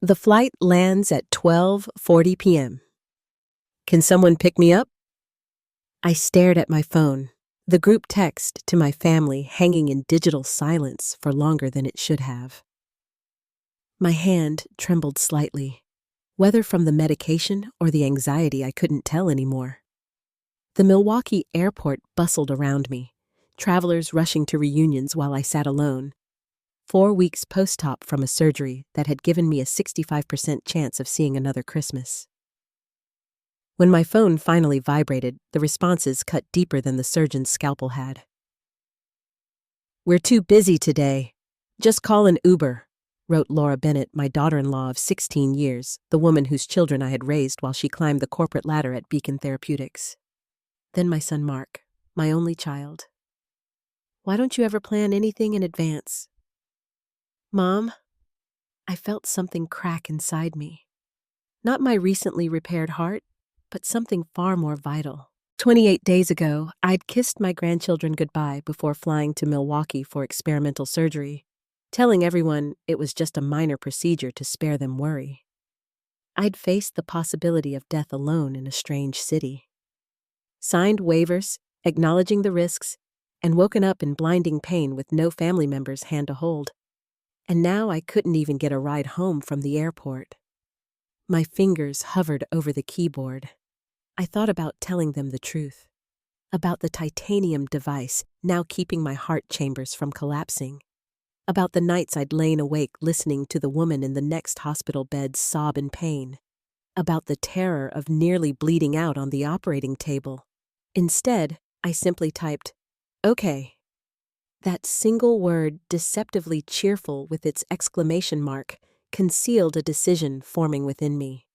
The flight lands at 12:40 p.m. Can someone pick me up? I stared at my phone, the group text to my family hanging in digital silence for longer than it should have. My hand trembled slightly, whether from the medication or the anxiety I couldn't tell anymore. The Milwaukee airport bustled around me, travelers rushing to reunions while I sat alone. 4 weeks post-op from a surgery that had given me a 65% chance of seeing another Christmas. When my phone finally vibrated, the responses cut deeper than the surgeon's scalpel had. "We're too busy today. Just call an Uber," wrote Laura Bennett, my daughter-in-law of 16 years, the woman whose children I had raised while she climbed the corporate ladder at Beacon Therapeutics. Then my son Mark, my only child. "Why don't you ever plan anything in advance?" "Mom," I felt something crack inside me. Not my recently repaired heart, but something far more vital. 28 days ago, I'd kissed my grandchildren goodbye before flying to Milwaukee for experimental surgery, telling everyone it was just a minor procedure to spare them worry. I'd faced the possibility of death alone in a strange city. Signed waivers, acknowledging the risks, and woken up in blinding pain with no family members' hand to hold. And now I couldn't even get a ride home from the airport. My fingers hovered over the keyboard. I thought about telling them the truth, about the titanium device now keeping my heart chambers from collapsing, about the nights I'd lain awake listening to the woman in the next hospital bed sob in pain, about the terror of nearly bleeding out on the operating table. Instead, I simply typed, "Okay." That single word, deceptively cheerful with its exclamation mark, concealed a decision forming within me.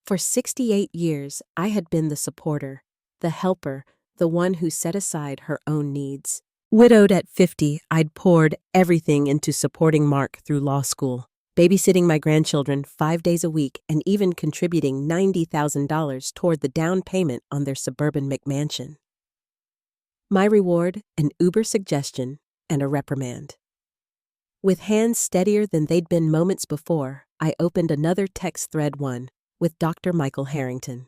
For 68 years, I had been the supporter, the helper, the one who set aside her own needs. Widowed at 50, I'd poured everything into supporting Mark through law school, babysitting my grandchildren 5 days a week and even contributing $90,000 toward the down payment on their suburban McMansion. My reward, an Uber suggestion and a reprimand. With hands steadier than they'd been moments before, I opened another text thread with Dr. Michael Harrington.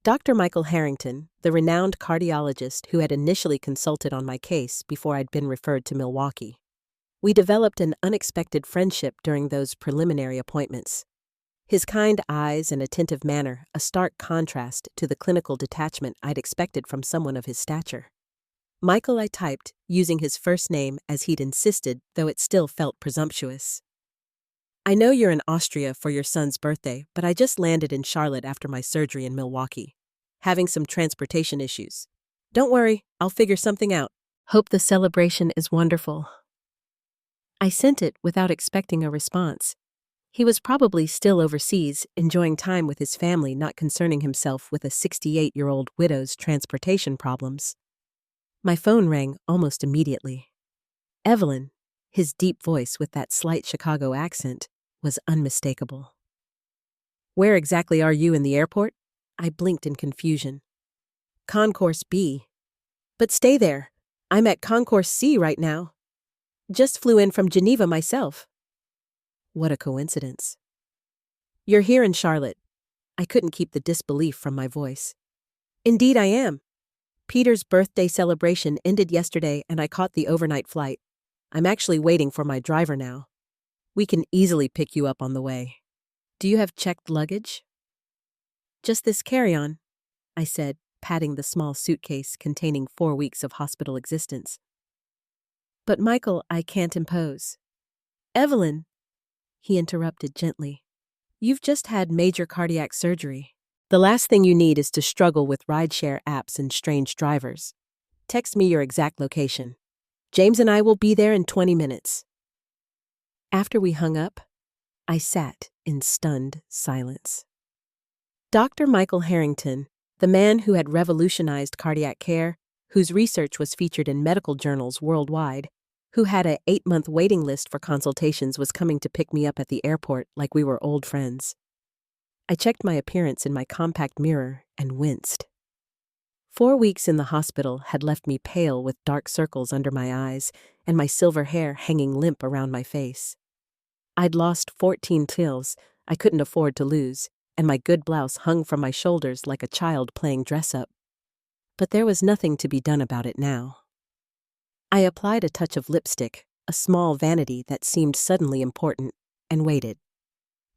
Dr. Michael Harrington, the renowned cardiologist who had initially consulted on my case before I'd been referred to Milwaukee. We developed an unexpected friendship during those preliminary appointments. His kind eyes and attentive manner, a stark contrast to the clinical detachment I'd expected from someone of his stature. Michael, I typed, using his first name as he'd insisted, though it still felt presumptuous. "I know you're in Austria for your son's birthday, but I just landed in Charlotte after my surgery in Milwaukee. Having some transportation issues. Don't worry, I'll figure something out. Hope the celebration is wonderful." I sent it without expecting a response. He was probably still overseas, enjoying time with his family, not concerning himself with a 68-year-old widow's transportation problems. My phone rang almost immediately. Evelyn, his deep voice with that slight Chicago accent, was unmistakable. "Where exactly are you in the airport?" I blinked in confusion. "Concourse B." "But stay there. I'm at Concourse C right now. Just flew in from Geneva myself." What a coincidence. "You're here in Charlotte." I couldn't keep the disbelief from my voice. "Indeed I am. Peter's birthday celebration ended yesterday and I caught the overnight flight. I'm actually waiting for my driver now. We can easily pick you up on the way. Do you have checked luggage?" "Just this carry-on," I said, patting the small suitcase containing 4 weeks of hospital existence. "But Michael, I can't impose." "Evelyn," he interrupted gently, "you've just had major cardiac surgery. The last thing you need is to struggle with rideshare apps and strange drivers. Text me your exact location. James and I will be there in 20 minutes. After we hung up, I sat in stunned silence. Dr. Michael Harrington, the man who had revolutionized cardiac care, whose research was featured in medical journals worldwide, who had an 8-month waiting list for consultations, was coming to pick me up at the airport like we were old friends. I checked my appearance in my compact mirror and winced. 4 weeks in the hospital had left me pale with dark circles under my eyes and my silver hair hanging limp around my face. I'd lost 14 kills I couldn't afford to lose, and my good blouse hung from my shoulders like a child playing dress-up. But there was nothing to be done about it now. I applied a touch of lipstick, a small vanity that seemed suddenly important, and waited.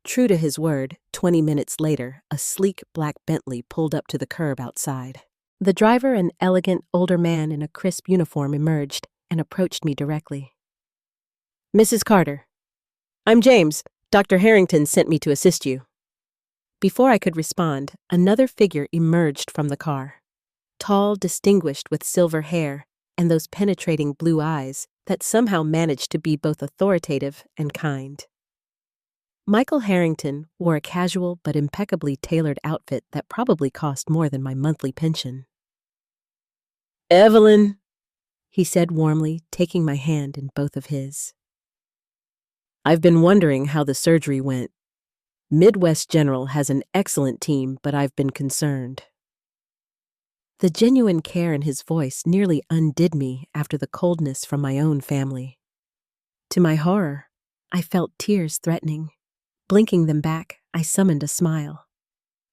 True to his word, 20 minutes later, a sleek black Bentley pulled up to the curb outside. The driver, an elegant older man in a crisp uniform, emerged and approached me directly. "Mrs. Carter, I'm James. Dr. Harrington sent me to assist you." Before I could respond, another figure emerged from the car. Tall, distinguished with silver hair and those penetrating blue eyes that somehow managed to be both authoritative and kind. Michael Harrington wore a casual but impeccably tailored outfit that probably cost more than my monthly pension. "Evelyn," he said warmly, taking my hand in both of his. "I've been wondering how the surgery went. Midwest General has an excellent team, but I've been concerned." The genuine care in his voice nearly undid me after the coldness from my own family. To my horror, I felt tears threatening. Blinking them back, I summoned a smile.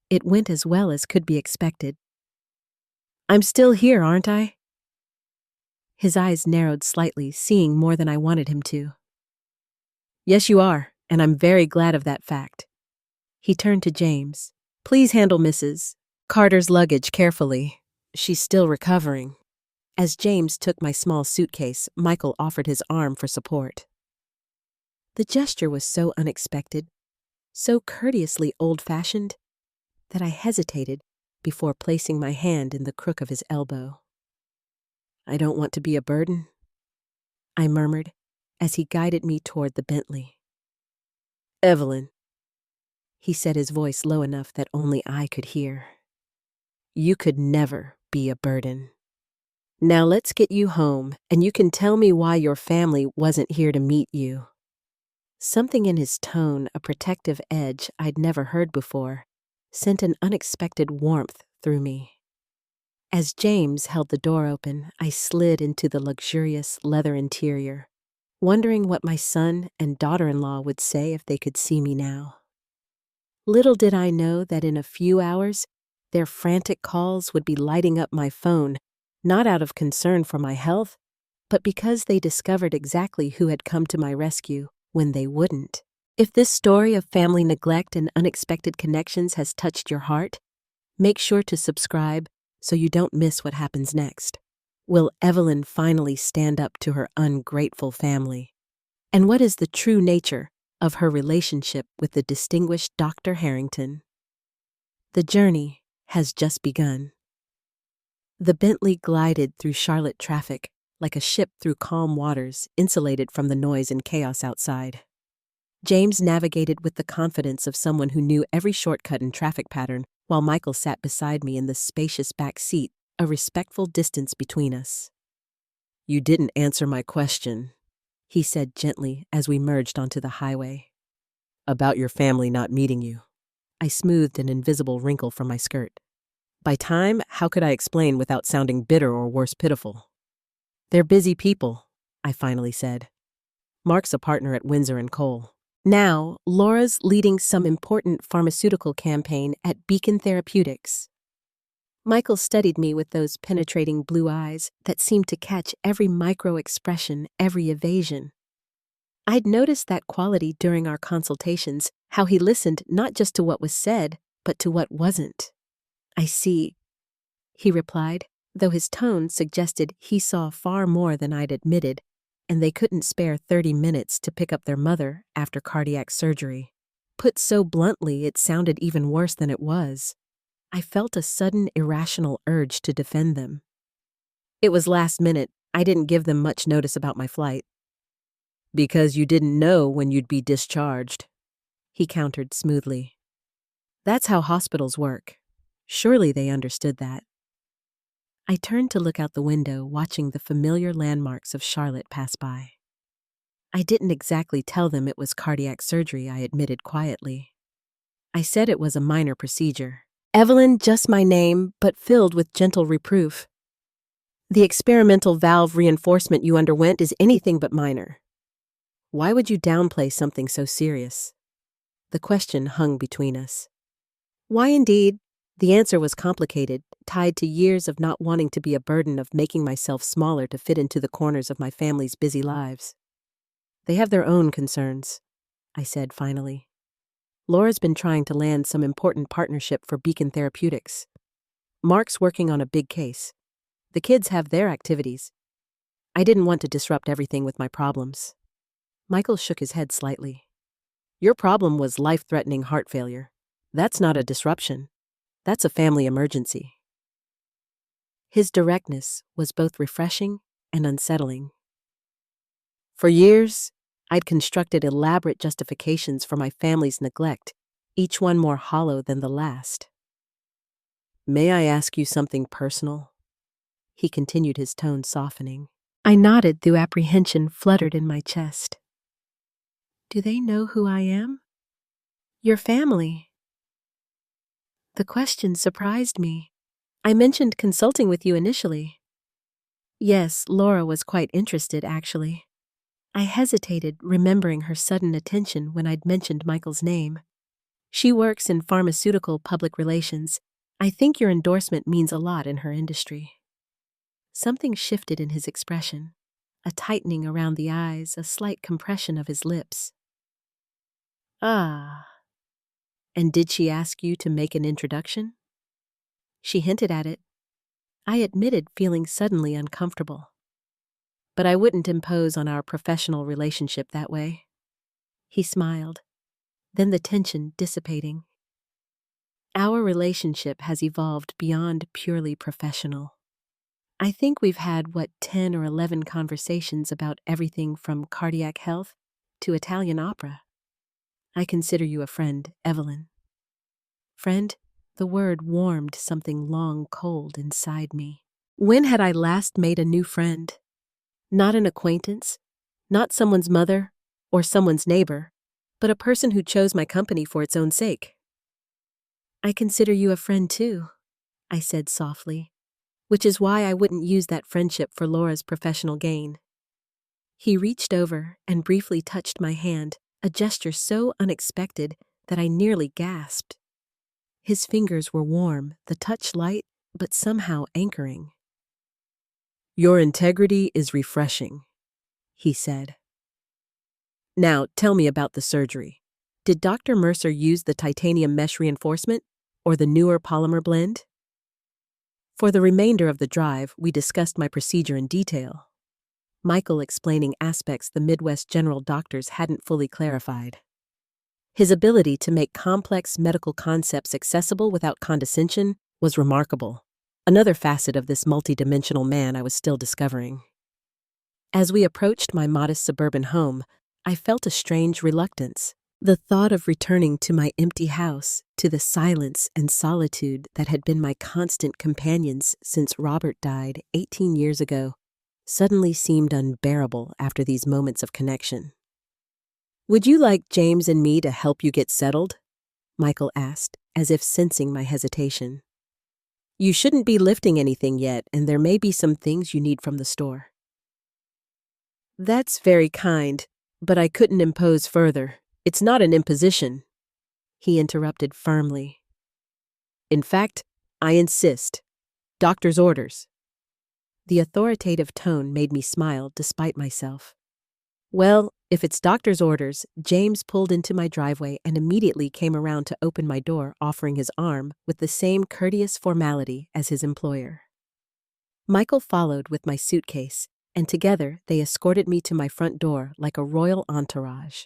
It went as well as could be expected. "I'm still here, aren't I?" His eyes narrowed slightly, seeing more than I wanted him to. "Yes, you are, and I'm very glad of that fact." He turned to James. "Please handle Mrs. Carter's luggage carefully. She's still recovering." As James took my small suitcase, Michael offered his arm for support. The gesture was so unexpected, so courteously old-fashioned, that I hesitated before placing my hand in the crook of his elbow. "I don't want to be a burden," I murmured as he guided me toward the Bentley. "Evelyn," he said, his voice low enough that only I could hear, "you could never be a burden. Now let's get you home, and you can tell me why your family wasn't here to meet you." Something in his tone, a protective edge I'd never heard before, sent an unexpected warmth through me. As James held the door open, I slid into the luxurious leather interior, wondering what my son and daughter-in-law would say if they could see me now. Little did I know that in a few hours, their frantic calls would be lighting up my phone, not out of concern for my health, but because they discovered exactly who had come to my rescue when they wouldn't. If this story of family neglect and unexpected connections has touched your heart, make sure to subscribe so you don't miss what happens next. Will Evelyn finally stand up to her ungrateful family? And what is the true nature of her relationship with the distinguished Dr. Harrington? The journey has just begun. The Bentley glided through Charlotte traffic like a ship through calm waters, insulated from the noise and chaos outside. James navigated with the confidence of someone who knew every shortcut and traffic pattern, while Michael sat beside me in the spacious back seat, a respectful distance between us. "You didn't answer my question," he said gently as we merged onto the highway. "About your family not meeting you." I smoothed an invisible wrinkle from my skirt. By time, how could I explain without sounding bitter or worse, pitiful? "They're busy people," I finally said. "Mark's a partner at Windsor & Cole. Now, Laura's leading some important pharmaceutical campaign at Beacon Therapeutics." Michael studied me with those penetrating blue eyes that seemed to catch every micro-expression, every evasion. I'd noticed that quality during our consultations, how he listened not just to what was said, but to what wasn't. "I see," he replied, though his tone suggested he saw far more than I'd admitted, and they couldn't spare 30 minutes to pick up their mother after cardiac surgery. Put so bluntly, it sounded even worse than it was. I felt a sudden irrational urge to defend them. "It was last minute. I didn't give them much notice about my flight." "Because you didn't know when you'd be discharged," he countered smoothly. "That's how hospitals work. Surely they understood that." I turned to look out the window, watching the familiar landmarks of Charlotte pass by. I didn't exactly tell them it was cardiac surgery, I admitted quietly. I said it was a minor procedure. Evelyn, just my name, but filled with gentle reproof. "The experimental valve reinforcement you underwent is anything but minor." Why would you downplay something so serious? The question hung between us. Why indeed? The answer was complicated, tied to years of not wanting to be a burden, of making myself smaller to fit into the corners of my family's busy lives. They have their own concerns, I said finally. Laura's been trying to land some important partnership for Beacon Therapeutics. Mark's working on a big case. The kids have their activities. I didn't want to disrupt everything with my problems. Michael shook his head slightly. Your problem was life-threatening heart failure. That's not a disruption. That's a family emergency. His directness was both refreshing and unsettling. For years, I'd constructed elaborate justifications for my family's neglect, each one more hollow than the last. May I ask you something personal? He continued, his tone softening. I nodded, though apprehension fluttered in my chest. Do they know who I am? Your family. The question surprised me. I mentioned consulting with you initially. Yes, Laura was quite interested, actually. I hesitated, remembering her sudden attention when I'd mentioned Michael's name. She works in pharmaceutical public relations. I think your endorsement means a lot in her industry. Something shifted in his expression, a tightening around the eyes, a slight compression of his lips. Ah. And did she ask you to make an introduction? She hinted at it. I admitted feeling suddenly uncomfortable. But I wouldn't impose on our professional relationship that way. He smiled, then the tension dissipating. Our relationship has evolved beyond purely professional. I think we've had, 10 or 11 conversations about everything from cardiac health to Italian opera. I consider you a friend, Evelyn. Friend? The word warmed something long cold inside me. When had I last made a new friend? Not an acquaintance, not someone's mother or someone's neighbor, but a person who chose my company for its own sake. I consider you a friend too, I said softly, which is why I wouldn't use that friendship for Laura's professional gain. He reached over and briefly touched my hand, a gesture so unexpected that I nearly gasped. His fingers were warm, the touch light, but somehow anchoring. Your integrity is refreshing, he said. Now, tell me about the surgery. Did Dr. Mercer use the titanium mesh reinforcement or the newer polymer blend? For the remainder of the drive, we discussed my procedure in detail, Michael explaining aspects the Midwest general doctors hadn't fully clarified. His ability to make complex medical concepts accessible without condescension was remarkable, another facet of this multidimensional man I was still discovering. As we approached my modest suburban home, I felt a strange reluctance. The thought of returning to my empty house, to the silence and solitude that had been my constant companions since Robert died 18 years ago, suddenly seemed unbearable after these moments of connection. Would you like James and me to help you get settled? Michael asked, as if sensing my hesitation. You shouldn't be lifting anything yet, and there may be some things you need from the store. That's very kind, but I couldn't impose further. It's not an imposition, he interrupted firmly. In fact, I insist. Doctor's orders. The authoritative tone made me smile despite myself. Well, if it's doctor's orders, James pulled into my driveway and immediately came around to open my door, offering his arm with the same courteous formality as his employer. Michael followed with my suitcase, and together they escorted me to my front door like a royal entourage.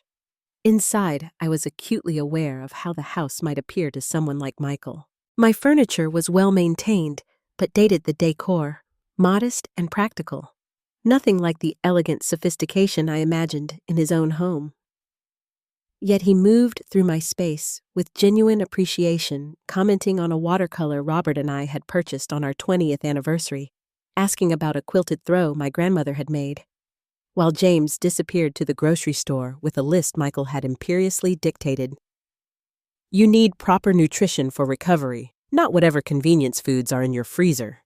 Inside, I was acutely aware of how the house might appear to someone like Michael. My furniture was well maintained, but dated the decor, modest and practical. Nothing like the elegant sophistication I imagined in his own home. Yet he moved through my space with genuine appreciation, commenting on a watercolor Robert and I had purchased on our 20th anniversary, asking about a quilted throw my grandmother had made, while James disappeared to the grocery store with a list Michael had imperiously dictated. You need proper nutrition for recovery, not whatever convenience foods are in your freezer.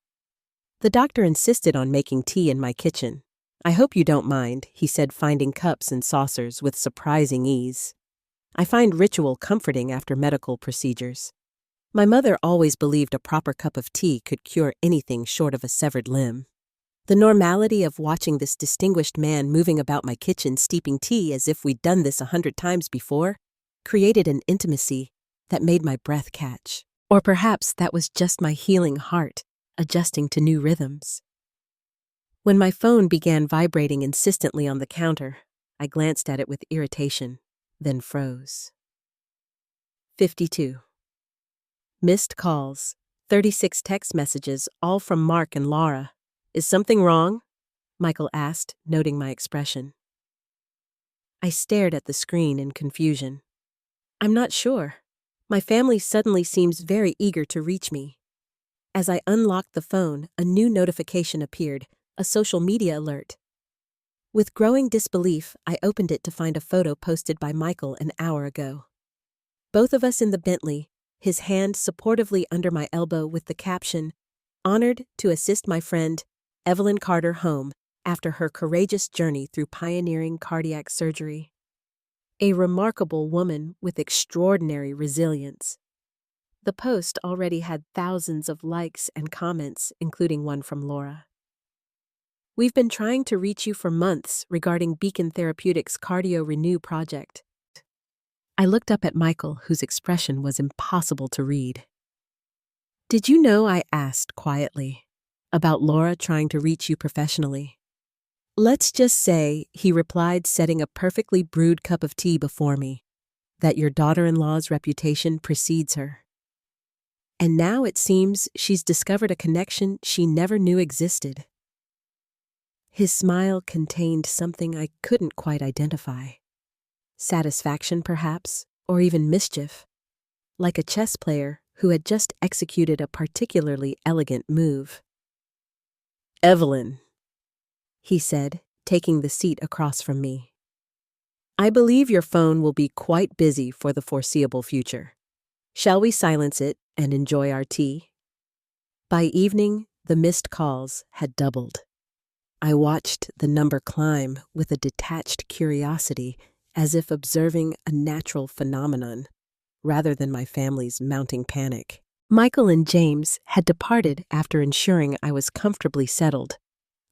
The doctor insisted on making tea in my kitchen. I hope you don't mind, he said, finding cups and saucers with surprising ease. I find ritual comforting after medical procedures. My mother always believed a proper cup of tea could cure anything short of a severed limb. The normality of watching this distinguished man moving about my kitchen steeping tea as if we'd done this 100 times before created an intimacy that made my breath catch. Or perhaps that was just my healing heart, adjusting to new rhythms. When my phone began vibrating insistently on the counter, I glanced at it with irritation, then froze. 52. Missed calls, 36 text messages, all from Mark and Laura. Is something wrong? Michael asked, noting my expression. I stared at the screen in confusion. I'm not sure. My family suddenly seems very eager to reach me. As I unlocked the phone, a new notification appeared, a social media alert. With growing disbelief, I opened it to find a photo posted by Michael an hour ago. Both of us in the Bentley, his hand supportively under my elbow with the caption, "Honored to assist my friend, Evelyn Carter home after her courageous journey through pioneering cardiac surgery. A remarkable woman with extraordinary resilience." The post already had thousands of likes and comments, including one from Laura. We've been trying to reach you for months regarding Beacon Therapeutics' Cardio Renew project. I looked up at Michael, whose expression was impossible to read. Did you know, I asked quietly, about Laura trying to reach you professionally? Let's just say, he replied, setting a perfectly brewed cup of tea before me, that your daughter-in-law's reputation precedes her. And now it seems she's discovered a connection she never knew existed. His smile contained something I couldn't quite identify. Satisfaction, perhaps, or even mischief, like a chess player who had just executed a particularly elegant move. Evelyn, he said, taking the seat across from me. I believe your phone will be quite busy for the foreseeable future. Shall we silence it and enjoy our tea? By evening, the missed calls had doubled. I watched the number climb with a detached curiosity, as if observing a natural phenomenon, rather than my family's mounting panic. Michael and James had departed after ensuring I was comfortably settled,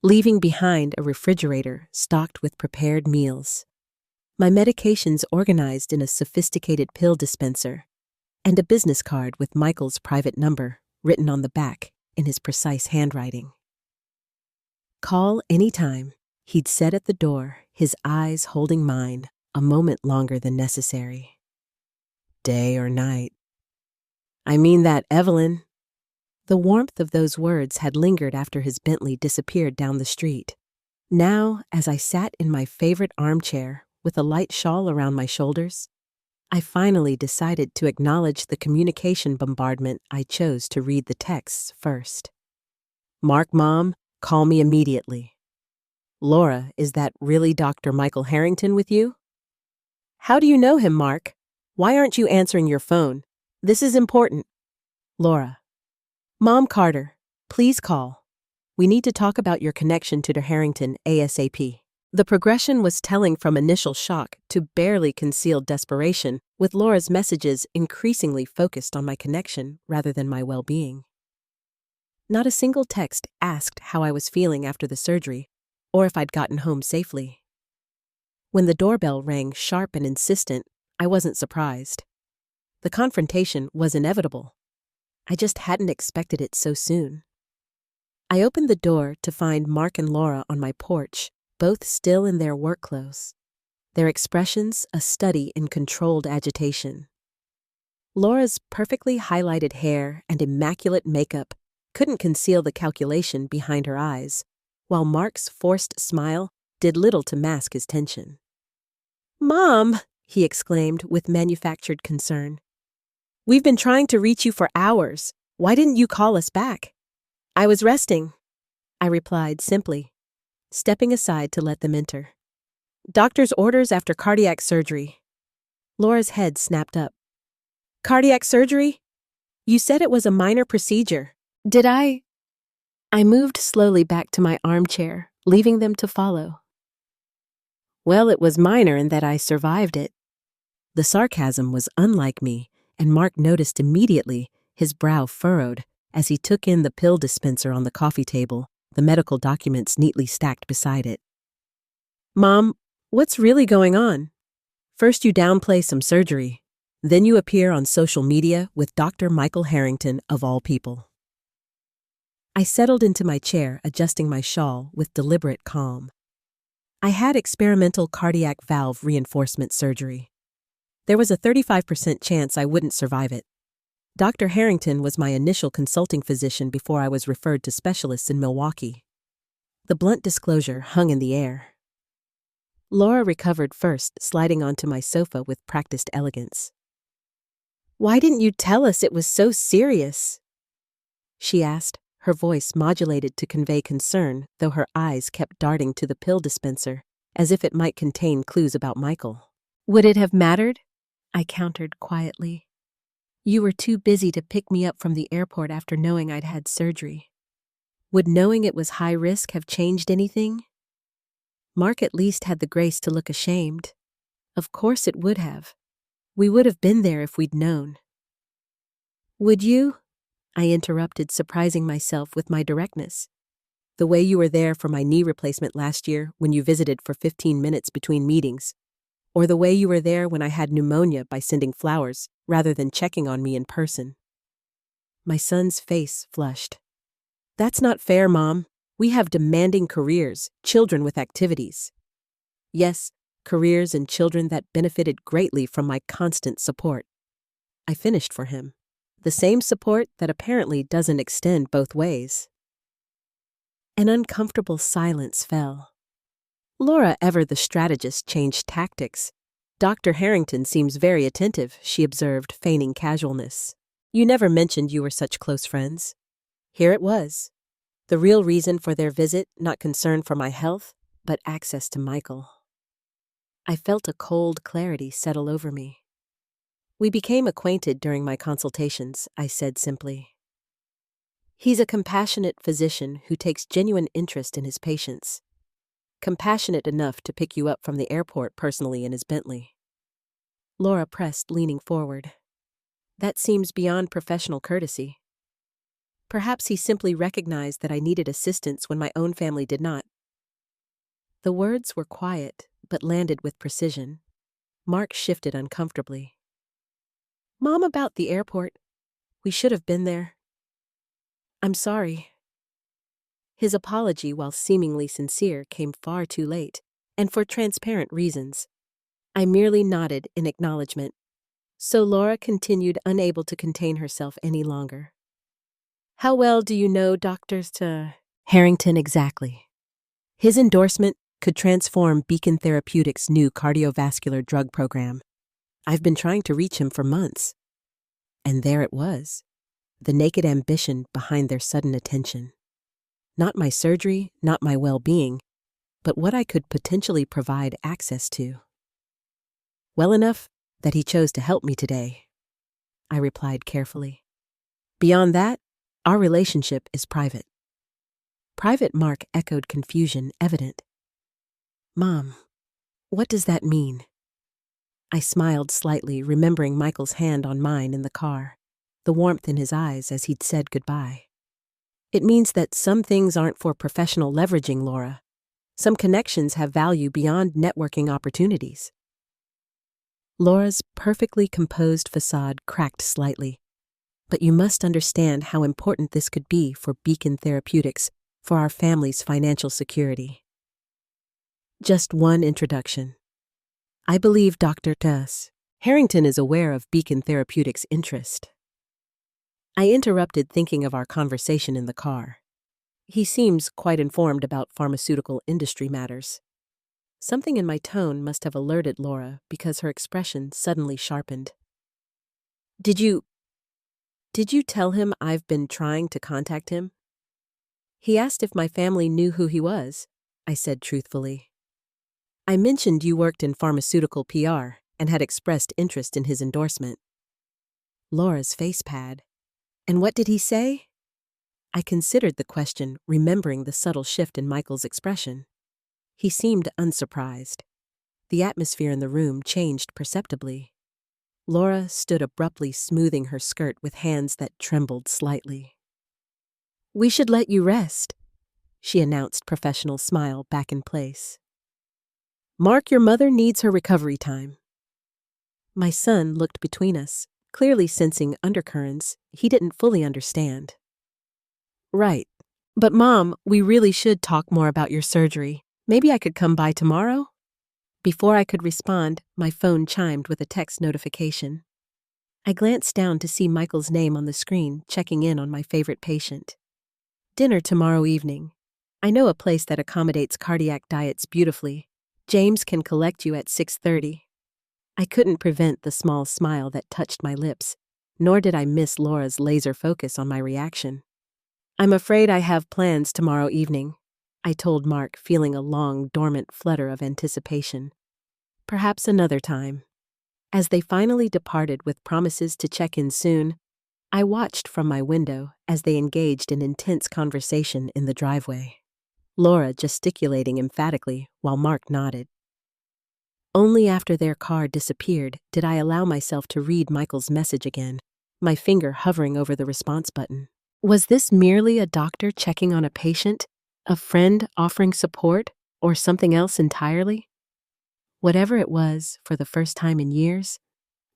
leaving behind a refrigerator stocked with prepared meals, my medications organized in a sophisticated pill dispenser, and a business card with Michael's private number written on the back in his precise handwriting. Call anytime, he'd said at the door, his eyes holding mine a moment longer than necessary. Day or night. I mean that, Evelyn. The warmth of those words had lingered after his Bentley disappeared down the street. Now, as I sat in my favorite armchair with a light shawl around my shoulders, I finally decided to acknowledge the communication bombardment I chose to read the texts first. Mark, Mom, call me immediately. Laura, is that really Dr. Michael Harrington with you? How do you know him, Mark? Why aren't you answering your phone? This is important. Laura. Mom Carter, please call. We need to talk about your connection to Harrington ASAP. The progression was telling from initial shock to barely concealed desperation, with Laura's messages increasingly focused on my connection rather than my well-being. Not a single text asked how I was feeling after the surgery, or if I'd gotten home safely. When the doorbell rang sharp and insistent, I wasn't surprised. The confrontation was inevitable. I just hadn't expected it so soon. I opened the door to find Mark and Laura on my porch, both still in their work clothes, their expressions a study in controlled agitation. Laura's perfectly highlighted hair and immaculate makeup couldn't conceal the calculation behind her eyes, while Mark's forced smile did little to mask his tension. Mom, he exclaimed with manufactured concern. We've been trying to reach you for hours. Why didn't you call us back? I was resting, I replied simply, stepping aside to let them enter. Doctor's orders after cardiac surgery. Laura's head snapped up. Cardiac surgery? You said it was a minor procedure. Did I? I moved slowly back to my armchair, leaving them to follow. Well, it was minor in that I survived it. The sarcasm was unlike me, and Mark noticed immediately, his brow furrowed, as he took in the pill dispenser on the coffee table, the medical documents neatly stacked beside it. Mom, what's really going on? First you downplay some surgery, then you appear on social media with Dr. Michael Harrington of all people. I settled into my chair, adjusting my shawl with deliberate calm. I had experimental cardiac valve reinforcement surgery. There was a 35% chance I wouldn't survive it. Dr. Harrington was my initial consulting physician before I was referred to specialists in Milwaukee. The blunt disclosure hung in the air. Laura recovered first, sliding onto my sofa with practiced elegance. "Why didn't you tell us it was so serious?" she asked, her voice modulated to convey concern, though her eyes kept darting to the pill dispenser, as if it might contain clues about Michael. "Would it have mattered?" I countered quietly. "You were too busy to pick me up from the airport after knowing I'd had surgery. Would knowing it was high risk have changed anything?" Mark at least had the grace to look ashamed. Of course it would have. We would have been there if we'd known. "Would you?" I interrupted, surprising myself with my directness. "The way you were there for my knee replacement last year when you visited for 15 minutes between meetings, or the way you were there when I had pneumonia by sending flowers rather than checking on me in person." My son's face flushed. "That's not fair, Mom. We have demanding careers, children with activities." "Yes, careers and children that benefited greatly from my constant support." I finished for him. The same support that apparently doesn't extend both ways. An uncomfortable silence fell. Laura, ever the strategist, changed tactics. "Dr. Harrington seems very attentive," she observed, feigning casualness. "You never mentioned you were such close friends." Here it was. The real reason for their visit, not concern for my health, but access to Michael. I felt a cold clarity settle over me. "We became acquainted during my consultations," I said simply. "He's a compassionate physician who takes genuine interest in his patients. Compassionate enough to pick you up from the airport personally in his Bentley." Laura pressed, leaning forward. "That seems beyond professional courtesy." Perhaps he simply recognized that I needed assistance when my own family did not. The words were quiet, but landed with precision. Mark shifted uncomfortably. "Mom, about the airport. We should have been there." "I'm sorry." His apology, while seemingly sincere, came far too late, and for transparent reasons. I merely nodded in acknowledgement. So Laura continued, unable to contain herself any longer. "How well do you know Dr. Harrington exactly?" His endorsement could transform Beacon Therapeutics' new cardiovascular drug program. I've been trying to reach him for months. And there it was, the naked ambition behind their sudden attention. Not my surgery, not my well-being, but what I could potentially provide access to. "Well enough that he chose to help me today," I replied carefully. "Beyond that, our relationship is private." "Private?" Mark echoed, confusion evident. "Mom, what does that mean?" I smiled slightly, remembering Michael's hand on mine in the car, the warmth in his eyes as he'd said goodbye. "It means that some things aren't for professional leveraging, Laura. Some connections have value beyond networking opportunities." Laura's perfectly composed facade cracked slightly. "But you must understand how important this could be for Beacon Therapeutics, for our family's financial security." Just one introduction. I believe Dr. Harrington is aware of Beacon Therapeutics' interest. I interrupted, thinking of our conversation in the car. He seems quite informed about pharmaceutical industry matters. Something in my tone must have alerted Laura, because her expression suddenly sharpened. Did you tell him I've been trying to contact him?" He asked if my family knew who he was. I said truthfully. "I mentioned you worked in pharmaceutical PR and had expressed interest in his endorsement." Laura's face pad. "And what did he say?" I considered the question, remembering the subtle shift in Michael's expression. He seemed unsurprised. The atmosphere in the room changed perceptibly. Laura stood abruptly, smoothing her skirt with hands that trembled slightly. "We should let you rest," she announced, professional smile back in place. "Mark, your mother needs her recovery time." My son looked between us, clearly sensing undercurrents he didn't fully understand. "Right. But Mom, we really should talk more about your surgery. Maybe I could come by tomorrow?" Before I could respond, my phone chimed with a text notification. I glanced down to see Michael's name on the screen, checking in on my favorite patient. "Dinner tomorrow evening. I know a place that accommodates cardiac diets beautifully. James can collect you at 6:30. I couldn't prevent the small smile that touched my lips, nor did I miss Laura's laser focus on my reaction. "I'm afraid I have plans tomorrow evening," I told Mark, feeling a long, dormant flutter of anticipation. "Perhaps another time." As they finally departed with promises to check in soon, I watched from my window as they engaged in intense conversation in the driveway, Laura gesticulating emphatically while Mark nodded. Only after their car disappeared did I allow myself to read Michael's message again, my finger hovering over the response button. Was this merely a doctor checking on a patient, a friend offering support, or something else entirely? Whatever it was, for the first time in years,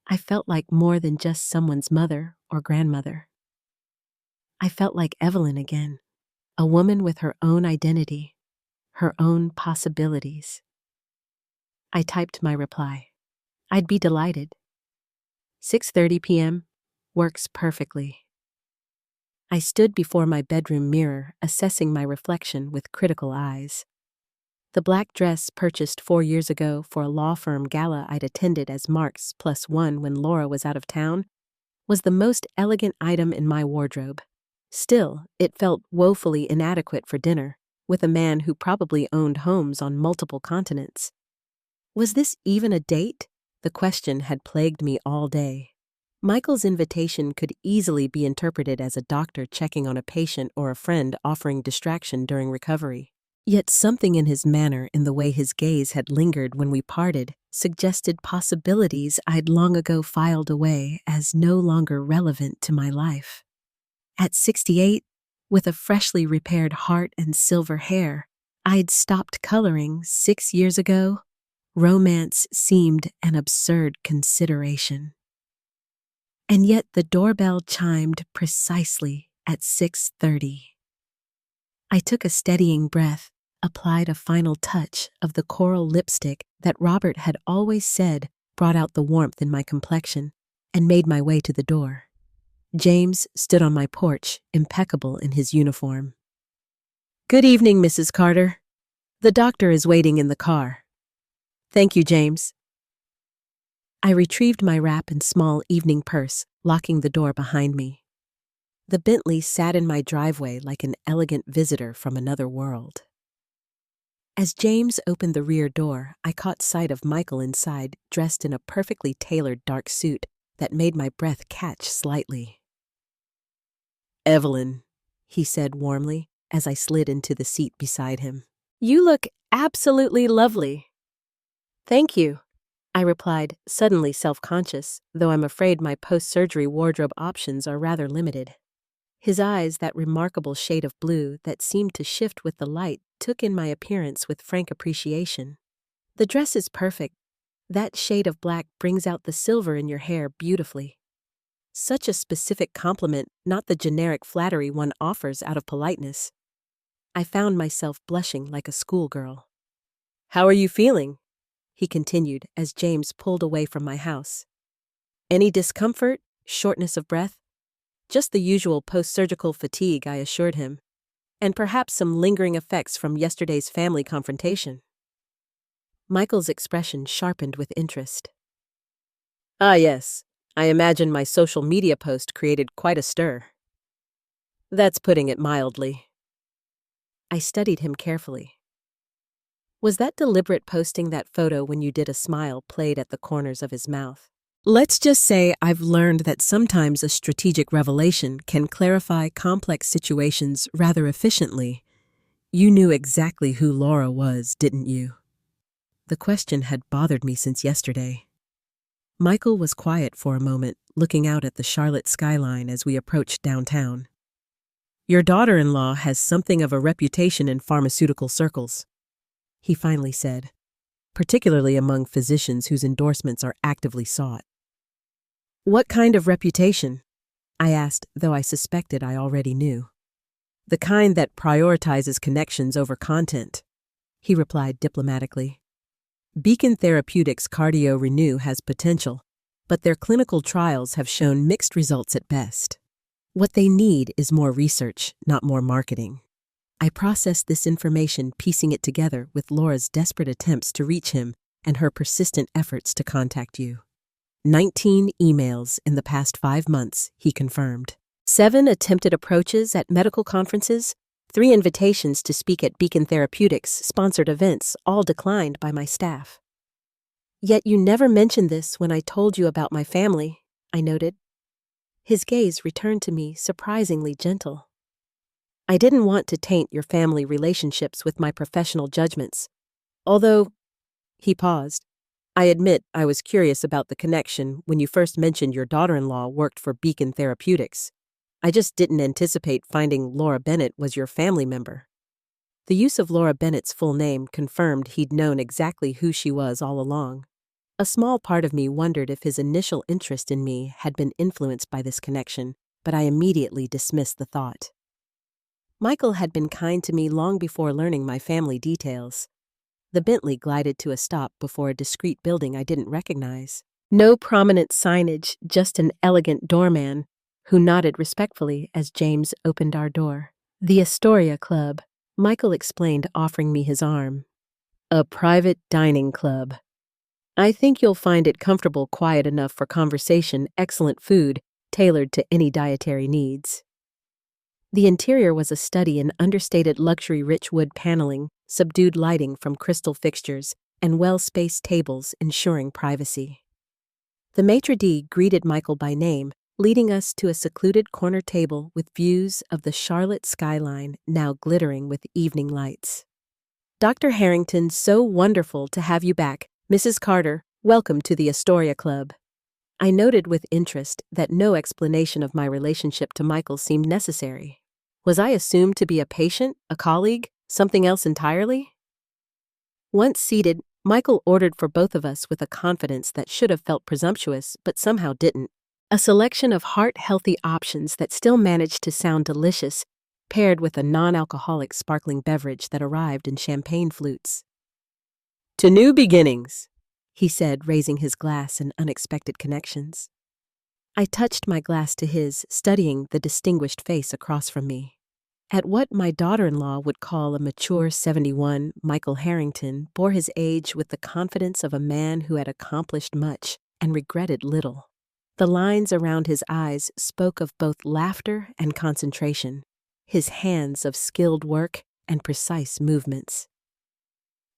I felt like more than just someone's mother or grandmother. I felt like Evelyn again, a woman with her own identity, her own possibilities. I typed my reply. I'd be delighted. 6:30 p.m. works perfectly. I stood before my bedroom mirror, assessing my reflection with critical eyes. The black dress purchased 4 years ago for a law firm gala I'd attended as Mark's +1 when Laura was out of town was the most elegant item in my wardrobe. Still, it felt woefully inadequate for dinner, with a man who probably owned homes on multiple continents. Was this even a date? The question had plagued me all day. Michael's invitation could easily be interpreted as a doctor checking on a patient or a friend offering distraction during recovery. Yet something in his manner, in the way his gaze had lingered when we parted, suggested possibilities I'd long ago filed away as no longer relevant to my life. At 68, with a freshly repaired heart and silver hair, I'd stopped coloring 6 years ago. Romance seemed an absurd consideration. And yet the doorbell chimed precisely at 6:30. I took a steadying breath, applied a final touch of the coral lipstick that Robert had always said brought out the warmth in my complexion, and made my way to the door. James stood on my porch, impeccable in his uniform. "Good evening, Mrs. Carter. The doctor is waiting in the car." "Thank you, James." I retrieved my wrap and small evening purse, locking the door behind me. The Bentley sat in my driveway like an elegant visitor from another world. As James opened the rear door, I caught sight of Michael inside, dressed in a perfectly tailored dark suit that made my breath catch slightly. "Evelyn," he said warmly as I slid into the seat beside him. "You look absolutely lovely." "Thank you," I replied, suddenly self-conscious, though I'm afraid my post-surgery wardrobe options are rather limited. His eyes, that remarkable shade of blue that seemed to shift with the light, took in my appearance with frank appreciation. "The dress is perfect. That shade of black brings out the silver in your hair beautifully." Such a specific compliment, not the generic flattery one offers out of politeness. I found myself blushing like a schoolgirl. "How are you feeling?" he continued as James pulled away from my house. "Any discomfort? Shortness of breath?" "Just the usual post-surgical fatigue," I assured him, "and perhaps some lingering effects from yesterday's family confrontation." Michael's expression sharpened with interest. "Ah, yes. I imagine my social media post created quite a stir." "That's putting it mildly." I studied him carefully. "Was that deliberate, posting that photo when you did a smile played at the corners of his mouth?" Let's just say I've learned that sometimes a strategic revelation can clarify complex situations rather efficiently. You knew exactly who Laura was, didn't you? The question had bothered me since yesterday. Michael was quiet for a moment, looking out at the Charlotte skyline as we approached downtown. Your daughter-in-law has something of a reputation in pharmaceutical circles, he finally said, particularly among physicians whose endorsements are actively sought. What kind of reputation? I asked, though I suspected I already knew. The kind that prioritizes connections over content, he replied diplomatically. Beacon Therapeutics Cardio Renew has potential, but their clinical trials have shown mixed results at best. What they need is more research, not more marketing. I processed this information, piecing it together with Laura's desperate attempts to reach him and her persistent efforts to contact you. 19 emails in the past 5 months, he confirmed. 7 attempted approaches at medical conferences, 3 invitations to speak at Beacon Therapeutics sponsored events, all declined by my staff. Yet you never mentioned this when I told you about my family, I noted. His gaze returned to me, surprisingly gentle. I didn't want to taint your family relationships with my professional judgments. Although, he paused, I admit I was curious about the connection when you first mentioned your daughter-in-law worked for Beacon Therapeutics. I just didn't anticipate finding Laura Bennett was your family member. The use of Laura Bennett's full name confirmed he'd known exactly who she was all along. A small part of me wondered if his initial interest in me had been influenced by this connection, but I immediately dismissed the thought. Michael had been kind to me long before learning my family details. The Bentley glided to a stop before a discreet building I didn't recognize. No prominent signage, just an elegant doorman, who nodded respectfully as James opened our door. The Astoria Club, Michael explained, offering me his arm. A private dining club. I think you'll find it comfortable, quiet enough for conversation, excellent food, tailored to any dietary needs. The interior was a study in understated luxury rich wood paneling, subdued lighting from crystal fixtures, and well-spaced tables ensuring privacy. The maitre d' greeted Michael by name, leading us to a secluded corner table with views of the Charlotte skyline now glittering with evening lights. Dr. Harrington, so wonderful to have you back. Mrs. Carter, welcome to the Astoria Club. I noted with interest that no explanation of my relationship to Michael seemed necessary. Was I assumed to be a patient, a colleague, something else entirely? Once seated, Michael ordered for both of us with a confidence that should have felt presumptuous but somehow didn't. A selection of heart-healthy options that still managed to sound delicious, paired with a non-alcoholic sparkling beverage that arrived in champagne flutes. To new beginnings, he said, raising his glass in unexpected connections. I touched my glass to his, studying the distinguished face across from me. At what my daughter-in-law would call a mature 71, Michael Harrington bore his age with the confidence of a man who had accomplished much and regretted little. The lines around his eyes spoke of both laughter and concentration, his hands of skilled work and precise movements.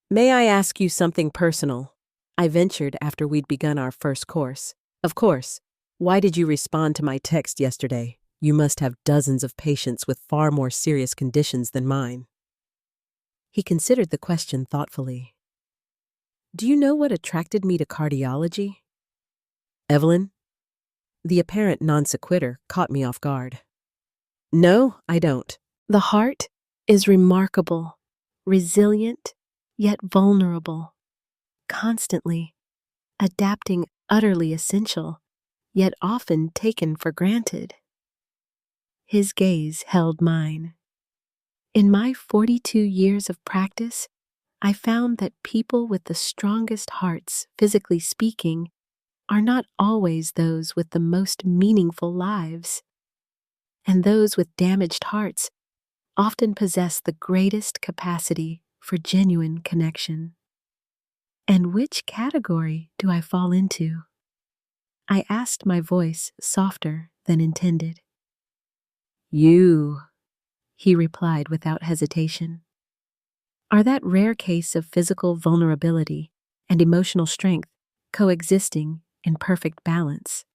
May I ask you something personal? I ventured after we'd begun our first course. Of course. Why did you respond to my text yesterday? You must have dozens of patients with far more serious conditions than mine. He considered the question thoughtfully. Do you know what attracted me to cardiology? Evelyn? The apparent non sequitur caught me off guard. No, I don't. The heart is remarkable, resilient, yet vulnerable, constantly adapting, utterly essential, yet often taken for granted. His gaze held mine. In my 42 years of practice, I found that people with the strongest hearts, physically speaking, are not always those with the most meaningful lives. And those with damaged hearts often possess the greatest capacity for genuine connection. And which category do I fall into? I asked, my voice softer than intended. You, he replied without hesitation, are that rare case of physical vulnerability and emotional strength coexisting in perfect balance.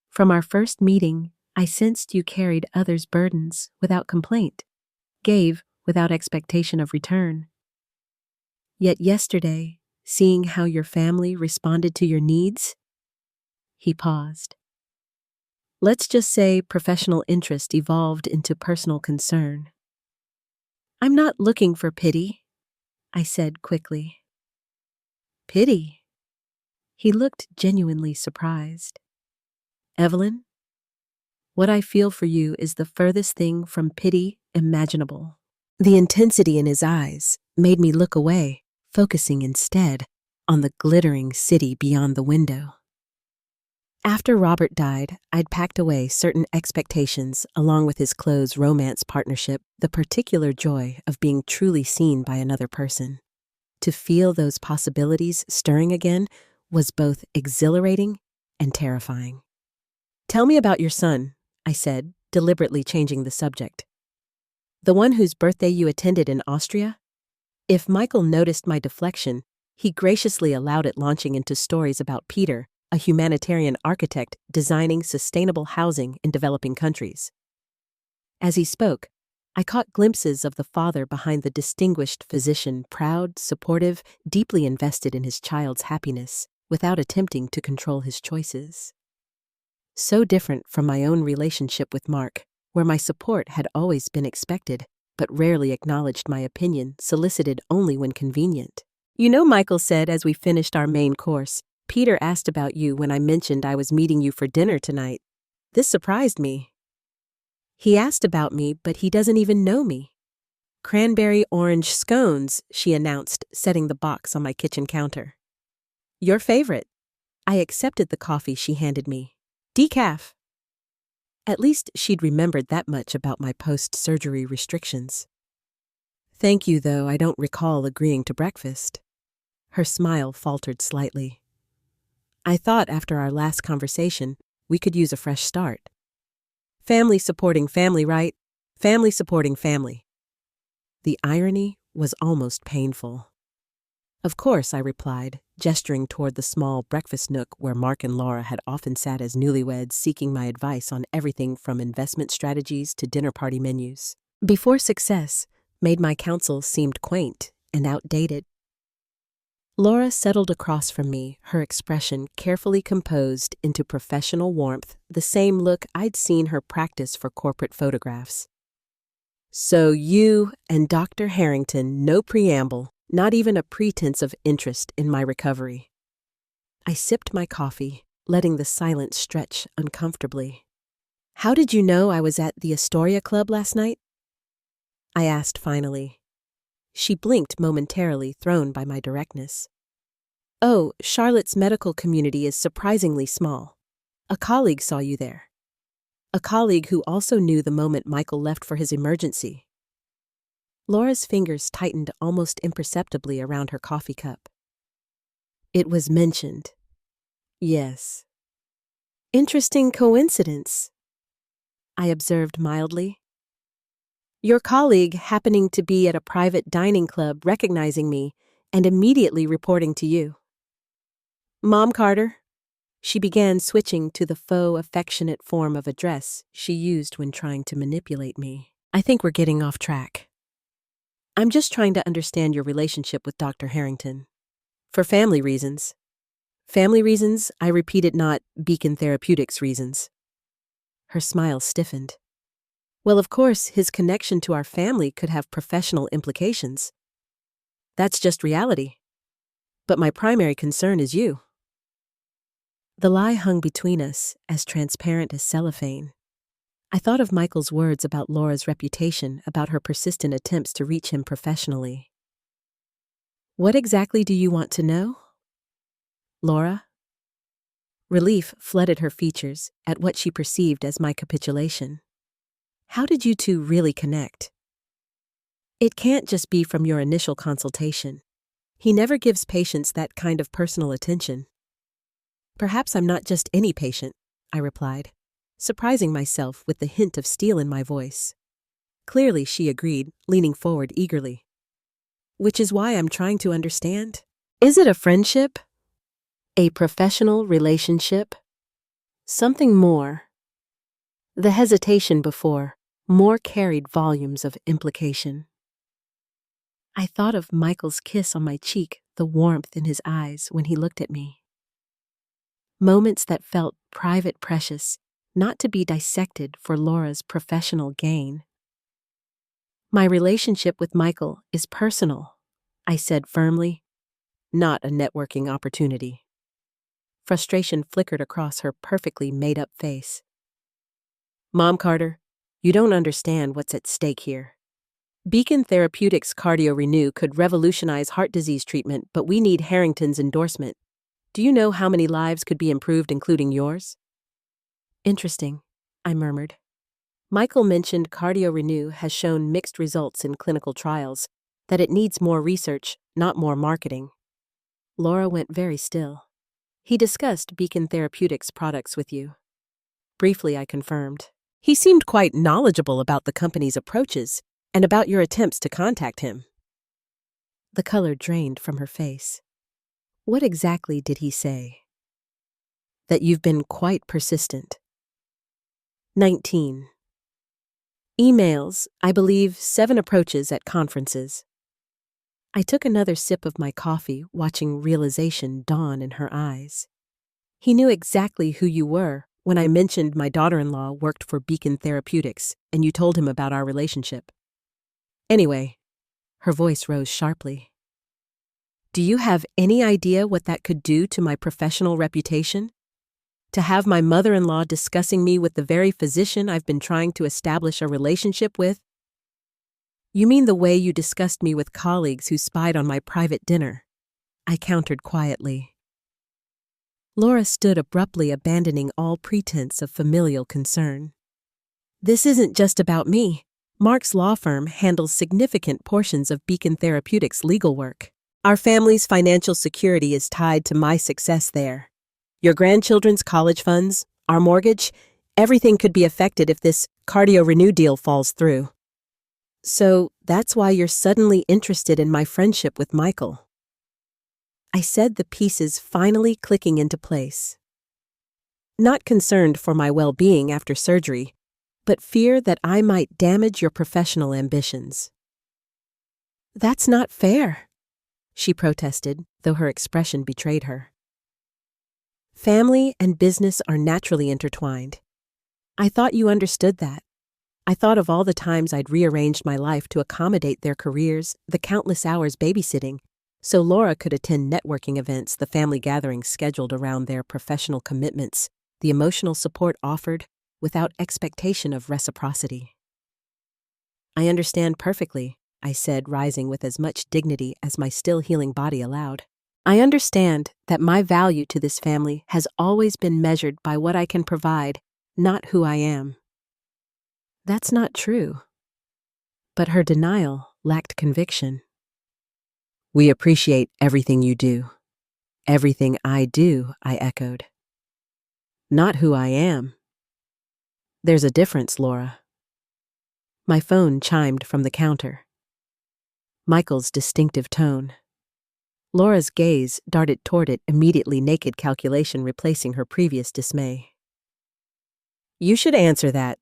From our first meeting, I sensed you carried others' burdens without complaint, gave without expectation of return. Yet yesterday, seeing how your family responded to your needs, he paused. Let's just say professional interest evolved into personal concern. I'm not looking for pity, I said quickly. Pity? He looked genuinely surprised. Evelyn, what I feel for you is the furthest thing from pity imaginable. The intensity in his eyes made me look away, focusing instead on the glittering city beyond the window. After Robert died, I'd packed away certain expectations along with his close romance partnership, the particular joy of being truly seen by another person. To feel those possibilities stirring again was both exhilarating and terrifying. Tell me about your son, I said, deliberately changing the subject. The one whose birthday you attended in Austria? If Michael noticed my deflection, he graciously allowed it, launching into stories about Peter, a humanitarian architect designing sustainable housing in developing countries. As he spoke, I caught glimpses of the father behind the distinguished physician, proud, supportive, deeply invested in his child's happiness, without attempting to control his choices. So different from my own relationship with Mark, where my support had always been expected, but rarely acknowledged my opinion, solicited only when convenient. You know, Michael said as we finished our main course, Peter asked about you when I mentioned I was meeting you for dinner tonight. This surprised me. He asked about me, but he doesn't even know me. Cranberry orange scones, she announced, setting the box on my kitchen counter. Your favorite. I accepted the coffee she handed me. Decaf. At least she'd remembered that much about my post-surgery restrictions. Thank you, though I don't recall agreeing to breakfast. Her smile faltered slightly. I thought after our last conversation, we could use a fresh start. Family supporting family, right? Family supporting family. The irony was almost painful. Of course, I replied, gesturing toward the small breakfast nook where Mark and Laura had often sat as newlyweds, seeking my advice on everything from investment strategies to dinner party menus. Before success made my counsel seemed quaint and outdated. Laura settled across from me, her expression carefully composed into professional warmth, the same look I'd seen her practice for corporate photographs. So you and Dr. Harrington, no preamble, not even a pretense of interest in my recovery. I sipped my coffee, letting the silence stretch uncomfortably. How did you know I was at the Astoria Club last night? I asked finally. She blinked momentarily, thrown by my directness. Oh, Charlotte's medical community is surprisingly small. A colleague saw you there. A colleague who also knew the moment Michael left for his emergency. Laura's fingers tightened almost imperceptibly around her coffee cup. It was mentioned. Yes. Interesting coincidence, I observed mildly. Your colleague happening to be at a private dining club, recognizing me and immediately reporting to you. Mom Carter. She began switching to the faux affectionate form of address she used when trying to manipulate me. I think we're getting off track. I'm just trying to understand your relationship with Dr. Harrington. For family reasons. Family reasons, I repeated, not Beacon Therapeutics reasons. Her smile stiffened. Well, of course, his connection to our family could have professional implications. That's just reality. But my primary concern is you. The lie hung between us, as transparent as cellophane. I thought of Michael's words about Laura's reputation, about her persistent attempts to reach him professionally. What exactly do you want to know? Laura? Relief flooded her features at what she perceived as my capitulation. How did you two really connect? It can't just be from your initial consultation. He never gives patients that kind of personal attention. Perhaps I'm not just any patient, I replied, surprising myself with the hint of steel in my voice. Clearly, she agreed, leaning forward eagerly. Which is why I'm trying to understand. Is it a friendship? A professional relationship? Something more. The hesitation before more carried volumes of implication. I thought of Michael's kiss on my cheek, the warmth in his eyes when he looked at me. Moments that felt private, precious, not to be dissected for Laura's professional gain. My relationship with Michael is personal, I said firmly, not a networking opportunity. Frustration flickered across her perfectly made-up face. Mom Carter, you don't understand what's at stake here. Beacon Therapeutics Cardio Renew could revolutionize heart disease treatment, but we need Harrington's endorsement. Do you know how many lives could be improved, including yours? Interesting, I murmured. Michael mentioned Cardio Renew has shown mixed results in clinical trials, that it needs more research, not more marketing. Laura went very still. He discussed Beacon Therapeutics products with you. Briefly, I confirmed. He seemed quite knowledgeable about the company's approaches and about your attempts to contact him. The color drained from her face. What exactly did he say? That you've been quite persistent. 19. Emails, I believe 7 approaches at conferences. I took another sip of my coffee, watching realization dawn in her eyes. He knew exactly who you were when I mentioned my daughter-in-law worked for Beacon Therapeutics and you told him about our relationship. Anyway, her voice rose sharply. Do you have any idea what that could do to my professional reputation? To have my mother-in-law discussing me with the very physician I've been trying to establish a relationship with? You mean the way you discussed me with colleagues who spied on my private dinner? I countered quietly. Laura stood abruptly, abandoning all pretense of familial concern. This isn't just about me. Mark's law firm handles significant portions of Beacon Therapeutics' legal work. Our family's financial security is tied to my success there. Your grandchildren's college funds, our mortgage, everything could be affected if this Cardio Renew deal falls through. So that's why you're suddenly interested in my friendship with Michael. I said, the pieces finally clicking into place. Not concerned for my well-being after surgery, but fear that I might damage your professional ambitions. That's not fair, she protested, though her expression betrayed her. Family and business are naturally intertwined. I thought you understood that. I thought of all the times I'd rearranged my life to accommodate their careers, the countless hours babysitting, so Laura could attend networking events, the family gatherings scheduled around their professional commitments, the emotional support offered without expectation of reciprocity. I understand perfectly, I said, rising with as much dignity as my still healing body allowed. I understand that my value to this family has always been measured by what I can provide, not who I am. That's not true. But her denial lacked conviction. We appreciate everything you do. Everything I do, I echoed. Not who I am. There's a difference, Laura. My phone chimed from the counter. Michael's distinctive tone. Laura's gaze darted toward it, immediately naked calculation replacing her previous dismay. You should answer that,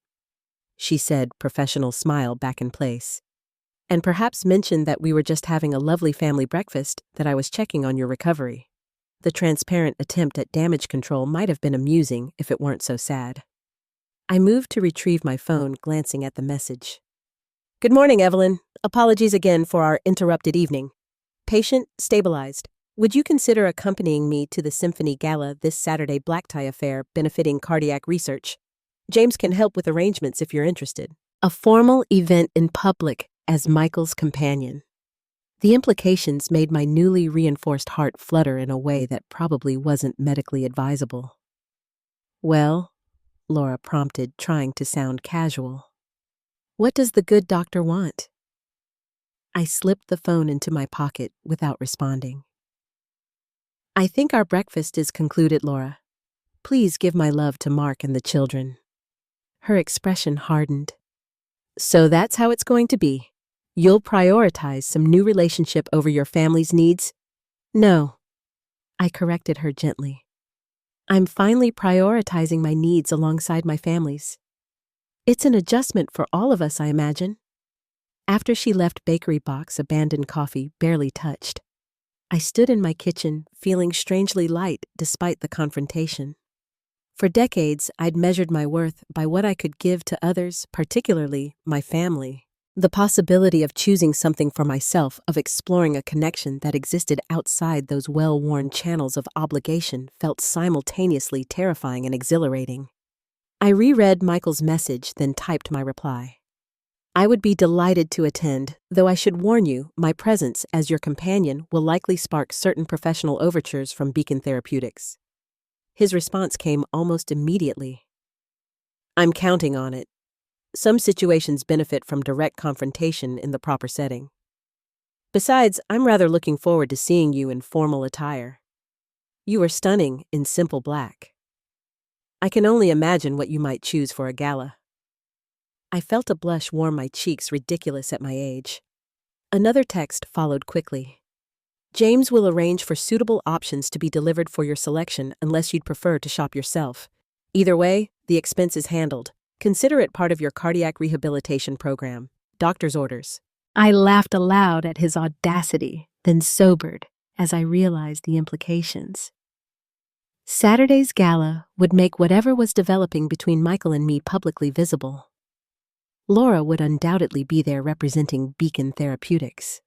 she said, professional smile back in place. And perhaps mention that we were just having a lovely family breakfast, that I was checking on your recovery. The transparent attempt at damage control might have been amusing if it weren't so sad. I moved to retrieve my phone, glancing at the message. Good morning, Evelyn. Apologies again for our interrupted evening. Patient stabilized. Would you consider accompanying me to the Symphony Gala this Saturday black tie affair benefiting cardiac research? James can help with arrangements if you're interested. A formal event in public as Michael's companion. The implications made my newly reinforced heart flutter in a way that probably wasn't medically advisable. Well, Laura prompted, trying to sound casual. What does the good doctor want? I slipped the phone into my pocket without responding. I think our breakfast is concluded, Laura. Please give my love to Mark and the children. Her expression hardened. So that's how it's going to be. You'll prioritize some new relationship over your family's needs? No. I corrected her gently. I'm finally prioritizing my needs alongside my family's. It's an adjustment for all of us, I imagine. After she left bakery box abandoned coffee barely touched, I stood in my kitchen feeling strangely light despite the confrontation. For decades, I'd measured my worth by what I could give to others, particularly my family. The possibility of choosing something for myself, of exploring a connection that existed outside those well-worn channels of obligation, felt simultaneously terrifying and exhilarating. I reread Michael's message, then typed my reply. I would be delighted to attend, though I should warn you, my presence as your companion will likely spark certain professional overtures from Beacon Therapeutics. His response came almost immediately. I'm counting on it. Some situations benefit from direct confrontation in the proper setting. Besides, I'm rather looking forward to seeing you in formal attire. You are stunning in simple black. I can only imagine what you might choose for a gala. I felt a blush warm my cheeks, ridiculous at my age. Another text followed quickly. James will arrange for suitable options to be delivered for your selection unless you'd prefer to shop yourself. Either way, the expense is handled. Consider it part of your cardiac rehabilitation program. Doctor's orders. I laughed aloud at his audacity, then sobered as I realized the implications. Saturday's gala would make whatever was developing between Michael and me publicly visible. Laura would undoubtedly be there representing Beacon Therapeutics.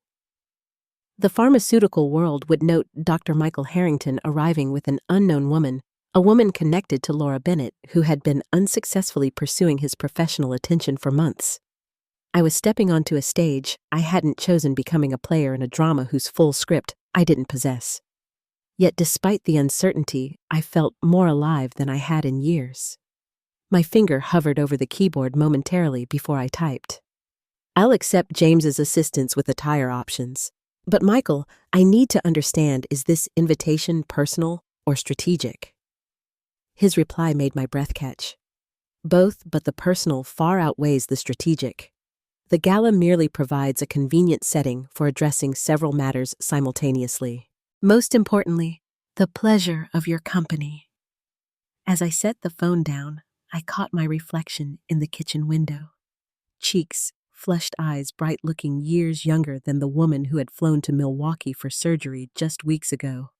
The pharmaceutical world would note Dr. Michael Harrington arriving with an unknown woman, a woman connected to Laura Bennett, who had been unsuccessfully pursuing his professional attention for months. I was stepping onto a stage I hadn't chosen, becoming a player in a drama whose full script I didn't possess. Yet despite the uncertainty, I felt more alive than I had in years. My finger hovered over the keyboard momentarily before I typed. I'll accept James's assistance with attire options. But Michael, I need to understand, is this invitation personal or strategic? His reply made my breath catch. Both, but the personal far outweighs the strategic. The gala merely provides a convenient setting for addressing several matters simultaneously. Most importantly, the pleasure of your company. As I set the phone down, I caught my reflection in the kitchen window. Cheeks, flushed eyes, bright-looking, years younger than the woman who had flown to Milwaukee for surgery just weeks ago.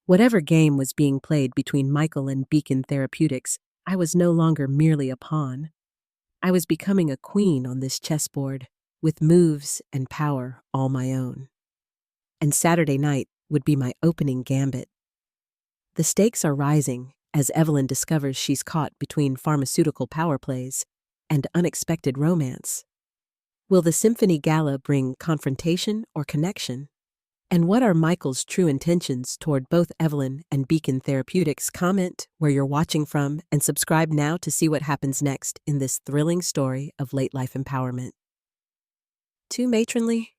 Whatever game was being played between Michael and Beacon Therapeutics, I was no longer merely a pawn. I was becoming a queen on this chessboard, with moves and power all my own. And Saturday night would be my opening gambit. The stakes are rising as Evelyn discovers she's caught between pharmaceutical power plays and unexpected romance. Will the Symphony Gala bring confrontation or connection? And what are Michael's true intentions toward both Evelyn and Beacon Therapeutics? Comment where you're watching from and subscribe now to see what happens next in this thrilling story of late-life empowerment. Too matronly?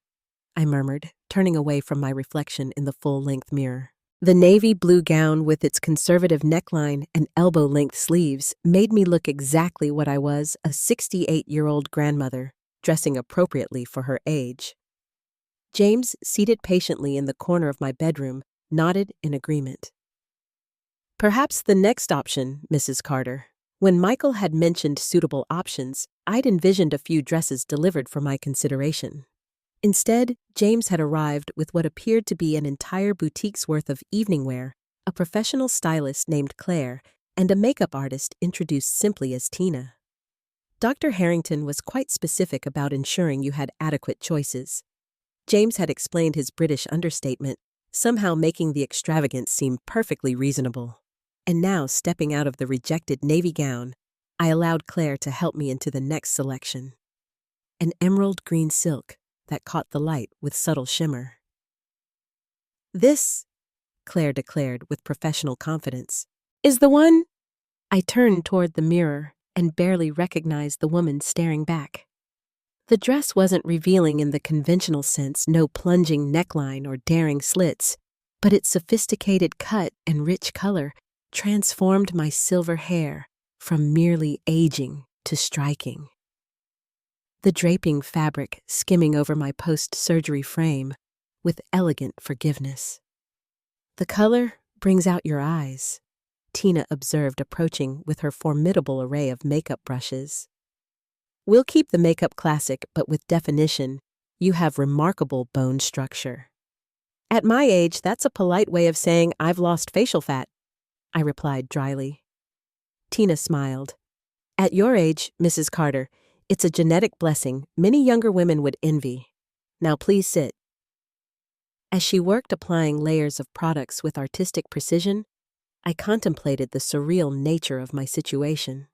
I murmured, turning away from my reflection in the full-length mirror. The navy blue gown with its conservative neckline and elbow-length sleeves made me look exactly what I was, a 68-year-old grandmother, dressing appropriately for her age. James, seated patiently in the corner of my bedroom, nodded in agreement. Perhaps the next option, Mrs. Carter. When Michael had mentioned suitable options, I'd envisioned a few dresses delivered for my consideration. Instead, James had arrived with what appeared to be an entire boutique's worth of evening wear, a professional stylist named Claire, and a makeup artist introduced simply as Tina. Dr. Harrington was quite specific about ensuring you had adequate choices. James had explained his British understatement, somehow making the extravagance seem perfectly reasonable. And now, stepping out of the rejected navy gown, I allowed Claire to help me into the next selection. An emerald green silk that caught the light with subtle shimmer. This, Claire declared with professional confidence, is the one. I turned toward the mirror and barely recognized the woman staring back. The dress wasn't revealing in the conventional sense, no plunging neckline or daring slits, but its sophisticated cut and rich color transformed my silver hair from merely aging to striking. The draping fabric skimming over my post-surgery frame with elegant forgiveness. The color brings out your eyes, Tina observed approaching with her formidable array of makeup brushes. We'll keep the makeup classic, but with definition. You have remarkable bone structure. At my age, that's a polite way of saying I've lost facial fat, I replied dryly. Tina smiled. At your age, Mrs. Carter, it's a genetic blessing many younger women would envy. Now please sit. As she worked applying layers of products with artistic precision, I contemplated the surreal nature of my situation.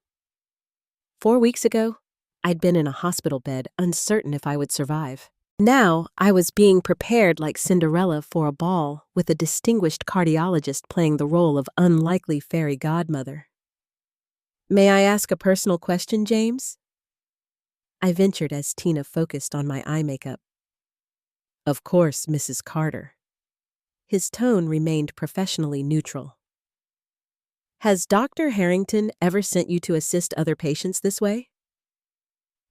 4 weeks ago, I'd been in a hospital bed, uncertain if I would survive. Now, I was being prepared like Cinderella for a ball, with a distinguished cardiologist playing the role of unlikely fairy godmother. May I ask a personal question, James? I ventured as Tina focused on my eye makeup. Of course, Mrs. Carter. His tone remained professionally neutral. Has Dr. Harrington ever sent you to assist other patients this way?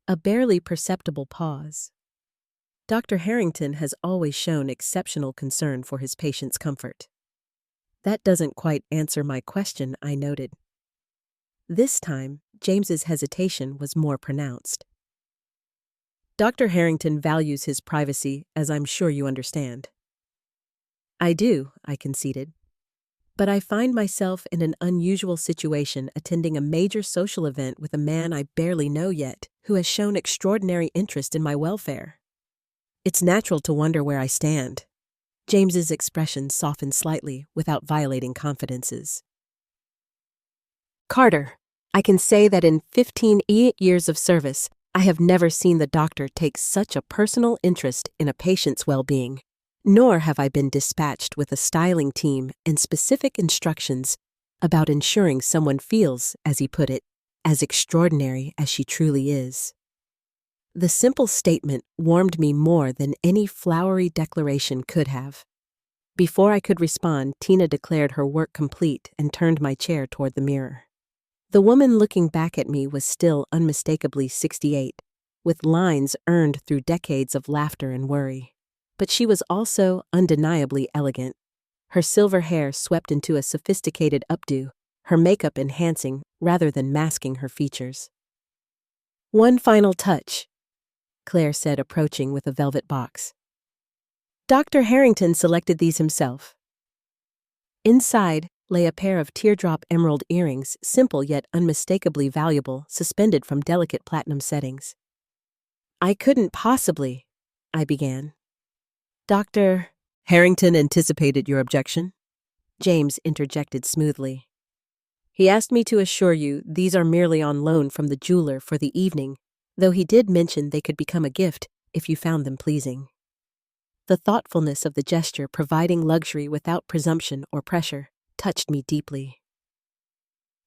A barely perceptible pause. Dr. Harrington has always shown exceptional concern for his patients' comfort. That doesn't quite answer my question, I noted. This time, James's hesitation was more pronounced. Dr. Harrington values his privacy, as I'm sure you understand. I do, I conceded. But I find myself in an unusual situation attending a major social event with a man I barely know yet, who has shown extraordinary interest in my welfare. It's natural to wonder where I stand. James's expression softened slightly without violating confidences. Carter, I can say that in 15 years of service, I have never seen the doctor take such a personal interest in a patient's well-being. Nor have I been dispatched with a styling team and specific instructions about ensuring someone feels, as he put it, as extraordinary as she truly is. The simple statement warmed me more than any flowery declaration could have. Before I could respond, Tina declared her work complete and turned my chair toward the mirror. The woman looking back at me was still unmistakably 68, with lines earned through decades of laughter and worry. But she was also undeniably elegant. Her silver hair swept into a sophisticated updo, her makeup enhancing rather than masking her features. One final touch, Claire said, approaching with a velvet box. Dr. Harrington selected these himself. Inside lay a pair of teardrop emerald earrings, simple yet unmistakably valuable, suspended from delicate platinum settings. I couldn't possibly, I began. Dr. Harrington anticipated your objection? James interjected smoothly. He asked me to assure you these are merely on loan from the jeweler for the evening, though he did mention they could become a gift if you found them pleasing. The thoughtfulness of the gesture, providing luxury without presumption or pressure, touched me deeply.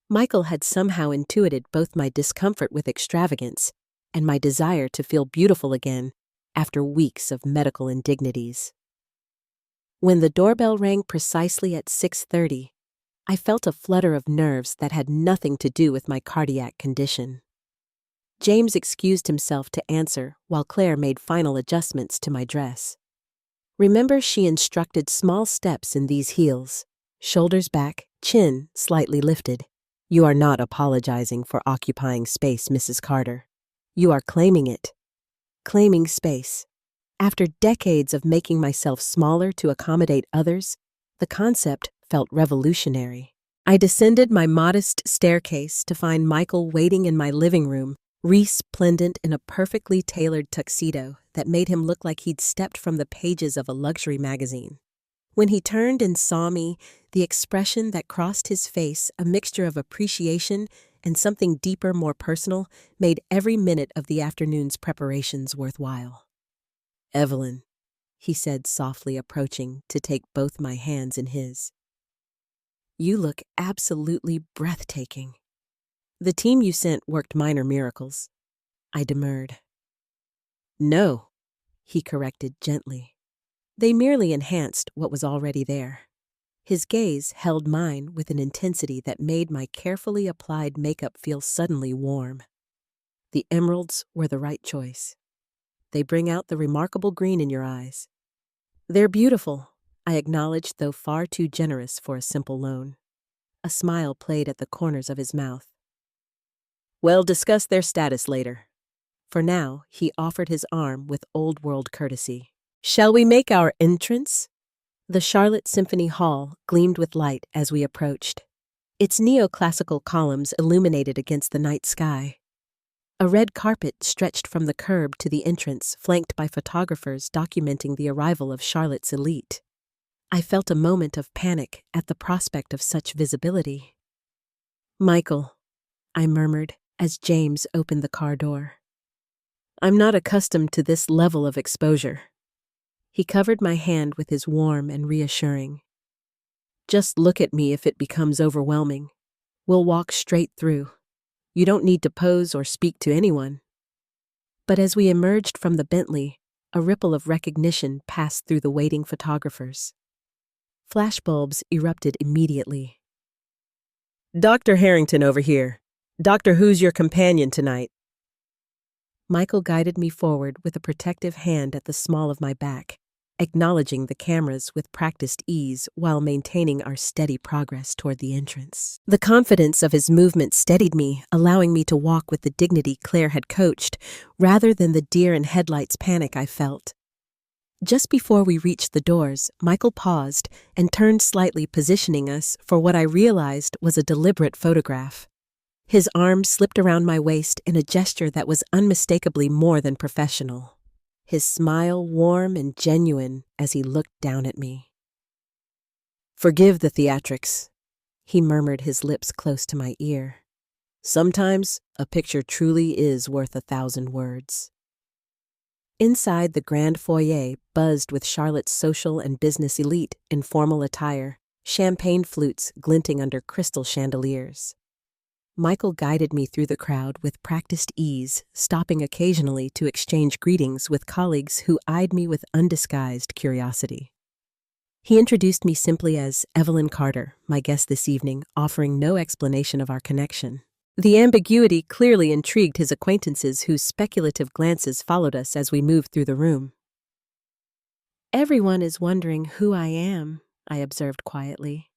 Michael had somehow intuited both my discomfort with extravagance and my desire to feel beautiful again after weeks of medical indignities. When the doorbell rang precisely at 6:30, I felt a flutter of nerves that had nothing to do with my cardiac condition. James excused himself to answer while Claire made final adjustments to my dress. Remember, she instructed small steps in these heels, shoulders back, chin slightly lifted. You are not apologizing for occupying space, Mrs. Carter. You are claiming it. Claiming space. After decades of making myself smaller to accommodate others, the concept felt revolutionary. I descended my modest staircase to find Michael waiting in my living room, resplendent in a perfectly tailored tuxedo that made him look like he'd stepped from the pages of a luxury magazine. When he turned and saw me, the expression that crossed his face, a mixture of appreciation and something deeper, more personal, made every minute of the afternoon's preparations worthwhile. Evelyn, he said softly, approaching to take both my hands in his. You look absolutely breathtaking. The team you sent worked minor miracles. I demurred. No, he corrected gently. They merely enhanced what was already there. His gaze held mine with an intensity that made my carefully applied makeup feel suddenly warm. The emeralds were the right choice. They bring out the remarkable green in your eyes. They're beautiful, I acknowledged, though far too generous for a simple loan. A smile played at the corners of his mouth. We'll discuss their status later. For now, he offered his arm with old-world courtesy. Shall we make our entrance? The Charlotte Symphony Hall gleamed with light as we approached. Its neoclassical columns illuminated against the night sky. A red carpet stretched from the curb to the entrance, flanked by photographers documenting the arrival of Charlotte's elite. I felt a moment of panic at the prospect of such visibility. Michael, I murmured as James opened the car door. I'm not accustomed to this level of exposure. He covered my hand with his warm and reassuring. Just look at me if it becomes overwhelming. We'll walk straight through. You don't need to pose or speak to anyone. But as we emerged from the Bentley, a ripple of recognition passed through the waiting photographers. Flashbulbs erupted immediately. Dr. Harrington over here. Doctor, who's your companion tonight? Michael guided me forward with a protective hand at the small of my back, acknowledging the cameras with practiced ease while maintaining our steady progress toward the entrance. The confidence of his movement steadied me, allowing me to walk with the dignity Claire had coached, rather than the deer-in-headlights panic I felt. Just before we reached the doors, Michael paused and turned slightly, positioning us for what I realized was a deliberate photograph. His arm slipped around my waist in a gesture that was unmistakably more than professional. His smile warm and genuine as he looked down at me. Forgive the theatrics, he murmured, his lips close to my ear. Sometimes a picture truly is worth 1,000 words. Inside, the grand foyer buzzed with Charlotte's social and business elite in formal attire, champagne flutes glinting under crystal chandeliers. Michael guided me through the crowd with practiced ease, stopping occasionally to exchange greetings with colleagues who eyed me with undisguised curiosity. He introduced me simply as Evelyn Carter, my guest this evening, offering no explanation of our connection. The ambiguity clearly intrigued his acquaintances, whose speculative glances followed us as we moved through the room. Everyone is wondering who I am, I observed quietly.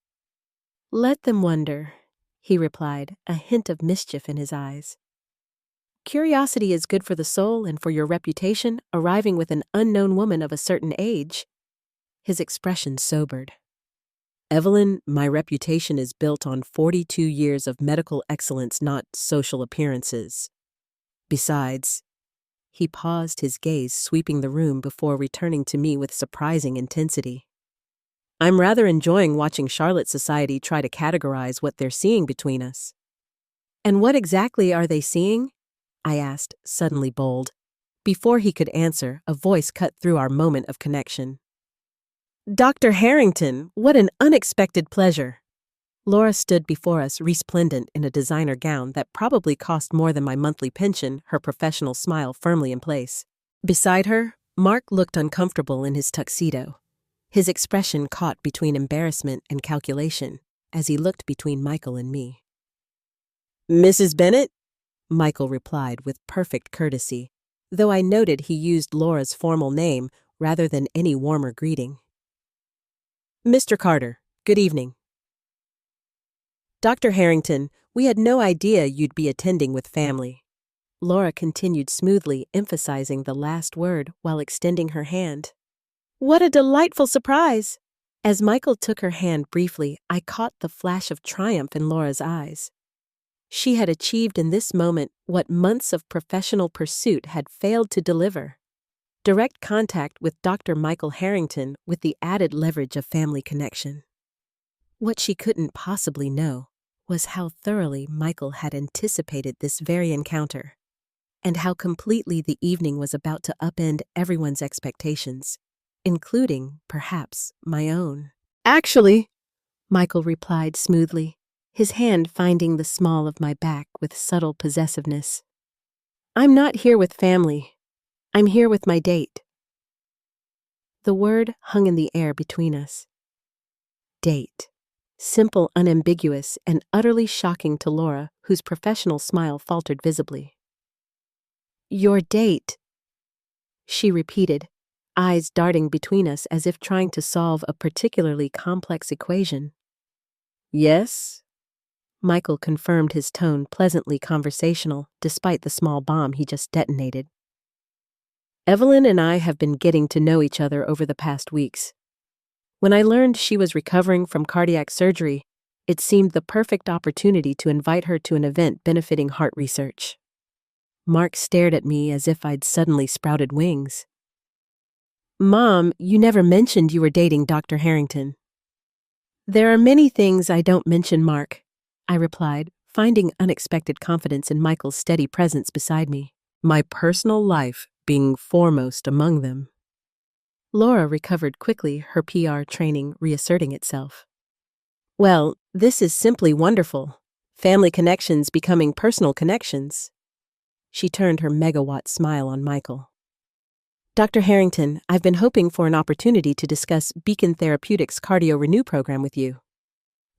Let them wonder, he replied, a hint of mischief in his eyes. Curiosity is good for the soul and for your reputation, arriving with an unknown woman of a certain age. His expression sobered. Evelyn, my reputation is built on 42 years of medical excellence, not social appearances. Besides, he paused, his gaze sweeping the room before returning to me with surprising intensity. I'm rather enjoying watching Charlotte society try to categorize what they're seeing between us. And what exactly are they seeing? I asked, suddenly bold. Before he could answer, a voice cut through our moment of connection. Dr. Harrington, what an unexpected pleasure. Laura stood before us, resplendent in a designer gown that probably cost more than my monthly pension, her professional smile firmly in place. Beside her, Mark looked uncomfortable in his tuxedo. His expression caught between embarrassment and calculation as he looked between Michael and me. Mrs. Bennett? Michael replied with perfect courtesy, though I noted he used Laura's formal name rather than any warmer greeting. Mr. Carter, good evening. Dr. Harrington, we had no idea you'd be attending with family. Laura continued smoothly, emphasizing the last word while extending her hand. What a delightful surprise! As Michael took her hand briefly, I caught the flash of triumph in Laura's eyes. She had achieved in this moment what months of professional pursuit had failed to deliver. Direct contact with Dr. Michael Harrington with the added leverage of family connection. What she couldn't possibly know was how thoroughly Michael had anticipated this very encounter, and how completely the evening was about to upend everyone's expectations, including, perhaps, my own. Actually, Michael replied smoothly, his hand finding the small of my back with subtle possessiveness. I'm not here with family. I'm here with my date. The word hung in the air between us. Date. Simple, unambiguous, and utterly shocking to Laura, whose professional smile faltered visibly. Your date, she repeated, eyes darting between us as if trying to solve a particularly complex equation. Yes? Michael confirmed, his tone pleasantly conversational despite the small bomb he just detonated. Evelyn and I have been getting to know each other over the past weeks. When I learned she was recovering from cardiac surgery, it seemed the perfect opportunity to invite her to an event benefiting heart research. Mark stared at me as if I'd suddenly sprouted wings. Mom, you never mentioned you were dating Dr. Harrington. There are many things I don't mention, Mark, I replied, finding unexpected confidence in Michael's steady presence beside me, my personal life being foremost among them. Laura recovered quickly, her PR training reasserting itself. Well, this is simply wonderful. Family connections becoming personal connections. She turned her megawatt smile on Michael. Dr. Harrington, I've been hoping for an opportunity to discuss Beacon Therapeutics' Cardio Renew program with you.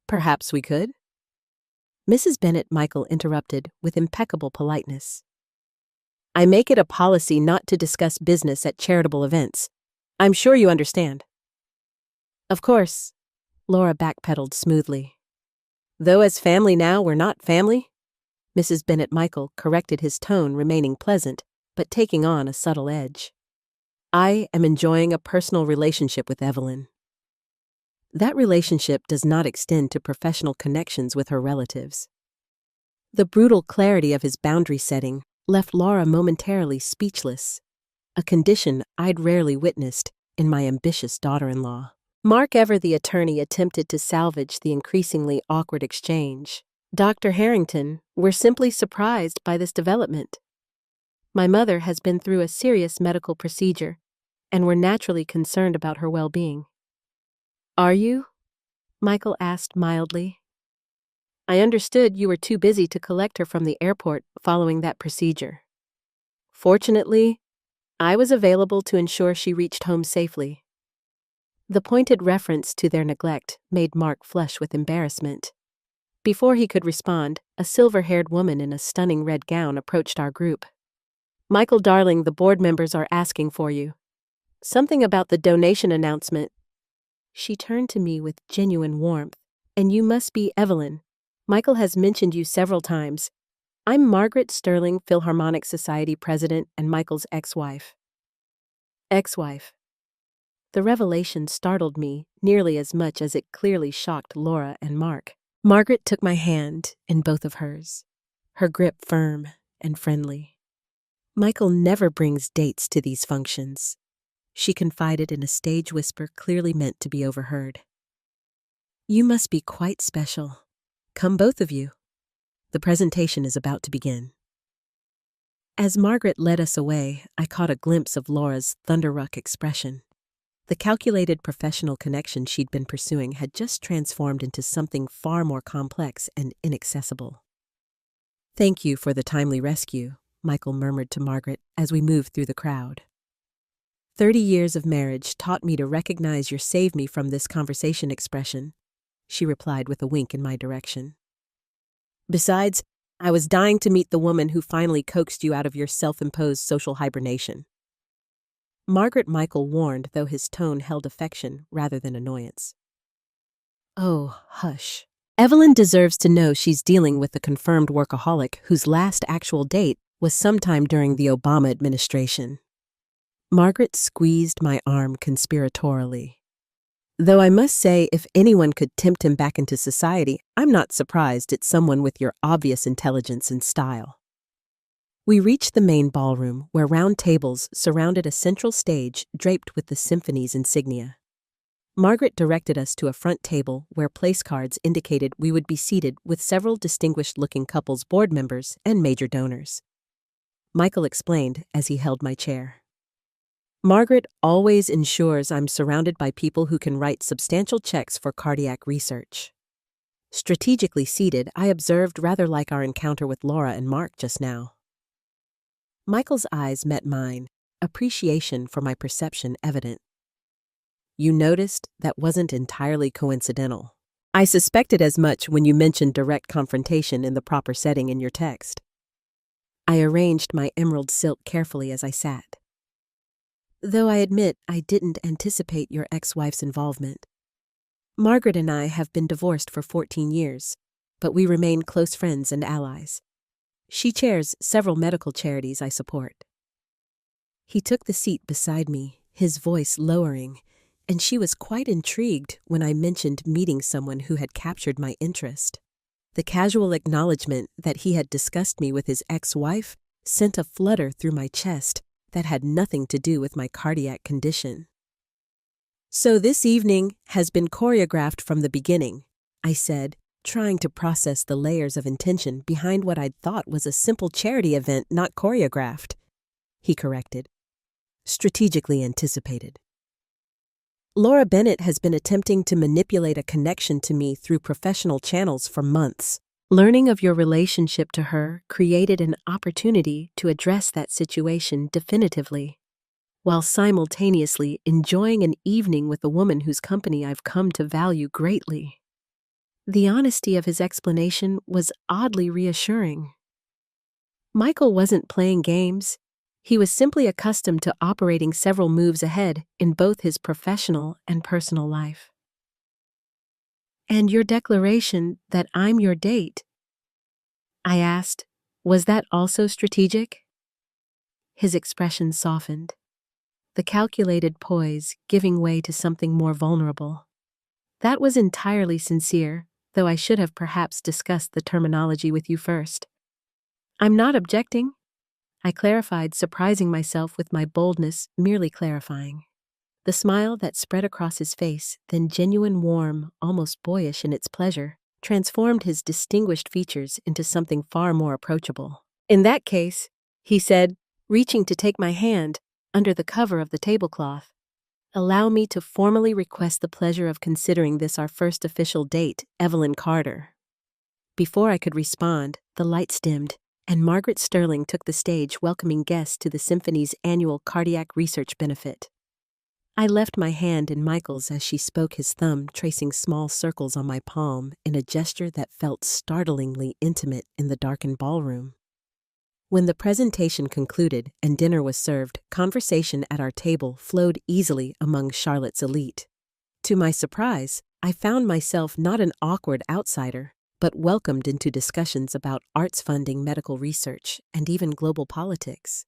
Perhaps we could? Mrs. Bennett Michael interrupted with impeccable politeness. I make it a policy not to discuss business at charitable events. I'm sure you understand. Of course, Laura backpedaled smoothly. Though as family now, we're not family? Mrs. Bennett Michael corrected, his tone remaining pleasant, but taking on a subtle edge. I am enjoying a personal relationship with Evelyn. That relationship does not extend to professional connections with her relatives. The brutal clarity of his boundary setting left Laura momentarily speechless, a condition I'd rarely witnessed in my ambitious daughter-in-law. Mark Ever, the attorney, attempted to salvage the increasingly awkward exchange. Dr. Harrington, we're simply surprised by this development. My mother has been through a serious medical procedure, and we're naturally concerned about her well-being. Are you? Michael asked mildly. I understood you were too busy to collect her from the airport following that procedure. Fortunately, I was available to ensure she reached home safely. The pointed reference to their neglect made Mark flush with embarrassment. Before he could respond, a silver-haired woman in a stunning red gown approached our group. Michael, darling, the board members are asking for you. Something about the donation announcement. She turned to me with genuine warmth. And you must be Evelyn. Michael has mentioned you several times. I'm Margaret Sterling, Philharmonic Society president and Michael's ex-wife. Ex-wife. The revelation startled me nearly as much as it clearly shocked Laura and Mark. Margaret took my hand in both of hers, her grip firm and friendly. Michael never brings dates to these functions, she confided in a stage whisper clearly meant to be overheard. You must be quite special. Come, both of you. The presentation is about to begin. As Margaret led us away, I caught a glimpse of Laura's thunderstruck expression. The calculated professional connection she'd been pursuing had just transformed into something far more complex and inaccessible. Thank you for the timely rescue, Michael murmured to Margaret as we moved through the crowd. 30 years of marriage taught me to recognize your save me from this conversation expression, she replied with a wink in my direction. Besides, I was dying to meet the woman who finally coaxed you out of your self-imposed social hibernation. Margaret Michael warned, though his tone held affection rather than annoyance. Oh, hush. Evelyn deserves to know she's dealing with a confirmed workaholic whose last actual date was sometime during the Obama administration. Margaret squeezed my arm conspiratorially. Though I must say, if anyone could tempt him back into society, I'm not surprised it's someone with your obvious intelligence and style. We reached the main ballroom, where round tables surrounded a central stage draped with the symphony's insignia. Margaret directed us to a front table where place cards indicated we would be seated with several distinguished-looking couples, board members, and major donors. Michael explained as he held my chair. Margaret always ensures I'm surrounded by people who can write substantial checks for cardiac research. Strategically seated, I observed rather like our encounter with Laura and Mark just now. Michael's eyes met mine, appreciation for my perception evident. You noticed that wasn't entirely coincidental. I suspected as much when you mentioned direct confrontation in the proper setting in your text. I arranged my emerald silk carefully as I sat. though I admit I didn't anticipate your ex-wife's involvement. Margaret and I have been divorced for 14 years, but we remain close friends and allies. She chairs several medical charities I support. He took the seat beside me, his voice lowering, and she was quite intrigued when I mentioned meeting someone who had captured my interest. The casual acknowledgement that he had discussed me with his ex-wife sent a flutter through my chest that had nothing to do with my cardiac condition. "So this evening has been choreographed from the beginning," I said, trying to process the layers of intention behind what I'd thought was a simple charity event not choreographed. He corrected. "Strategically anticipated." Laura Bennett has been attempting to manipulate a connection to me through professional channels for months. Learning of your relationship to her created an opportunity to address that situation definitively, while simultaneously enjoying an evening with a woman whose company I've come to value greatly. The honesty of his explanation was oddly reassuring. Michael wasn't playing games. He was simply accustomed to operating several moves ahead in both his professional and personal life. "And your declaration that I'm your date," I asked, "was that also strategic?" His expression softened, the calculated poise giving way to something more vulnerable. "That was entirely sincere, though I should have perhaps discussed the terminology with you first." "I'm not objecting," I clarified, surprising myself with my boldness merely clarifying. The smile that spread across his face, then genuine warm, almost boyish in its pleasure, transformed his distinguished features into something far more approachable. "In that case," he said, reaching to take my hand under the cover of the tablecloth, "allow me to formally request the pleasure of considering this our first official date, Evelyn Carter." Before I could respond, the lights dimmed, and Margaret Sterling took the stage welcoming guests to the Symphony's annual cardiac research benefit. I left my hand in Michael's as she spoke, his thumb tracing small circles on my palm in a gesture that felt startlingly intimate in the darkened ballroom. When the presentation concluded and dinner was served, conversation at our table flowed easily among Charlotte's elite. To my surprise, I found myself not an awkward outsider, but welcomed into discussions about arts funding, medical research, and even global politics.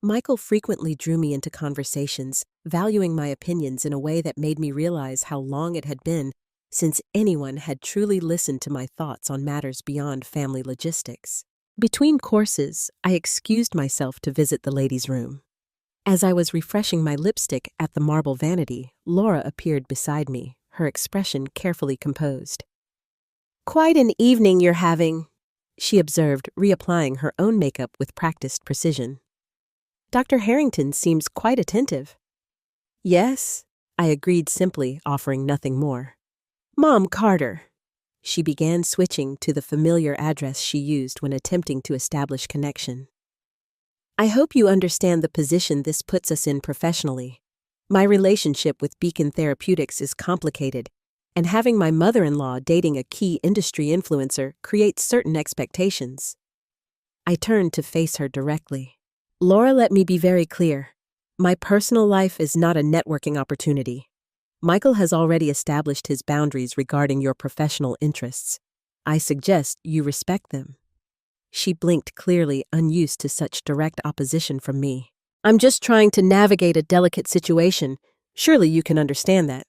Michael frequently drew me into conversations, valuing my opinions in a way that made me realize how long it had been since anyone had truly listened to my thoughts on matters beyond family logistics. Between courses, I excused myself to visit the ladies' room. As I was refreshing my lipstick at the marble vanity, Laura appeared beside me, her expression carefully composed. "Quite an evening you're having," she observed, reapplying her own makeup with practiced precision. "Dr. Harrington seems quite attentive." "Yes," I agreed simply, offering nothing more. "Mom Carter." She began switching to the familiar address she used when attempting to establish connection. "I hope you understand the position this puts us in professionally. My relationship with Beacon Therapeutics is complicated, and having my mother-in-law dating a key industry influencer creates certain expectations." I turned to face her directly. "Laura, let me be very clear. My personal life is not a networking opportunity. Michael has already established his boundaries regarding your professional interests. I suggest you respect them." She blinked, clearly unused to such direct opposition from me. "I'm just trying to navigate a delicate situation. Surely you can understand that."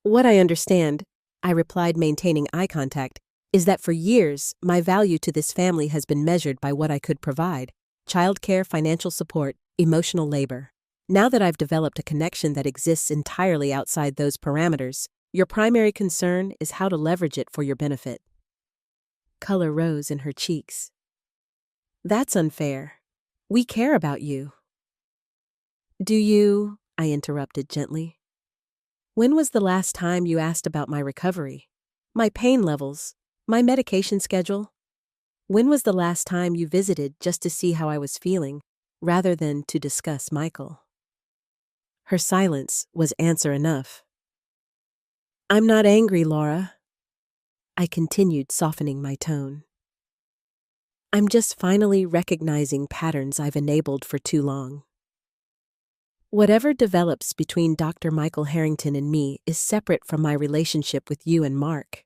"What I understand," I replied, maintaining eye contact, "is that for years, my value to this family has been measured by what I could provide: childcare, financial support, emotional labor. Now that I've developed a connection that exists entirely outside those parameters, your primary concern is how to leverage it for your benefit." Color rose in her cheeks. "That's unfair. We care about you." "Do you?" I interrupted gently. "When was the last time you asked about my recovery, my pain levels, my medication schedule? When was the last time you visited just to see how I was feeling, rather than to discuss Michael?" Her silence was answer enough. "I'm not angry, Laura." I continued, softening my tone. "I'm just finally recognizing patterns I've enabled for too long." Whatever develops between Dr. Michael Harrington and me is separate from my relationship with you and Mark.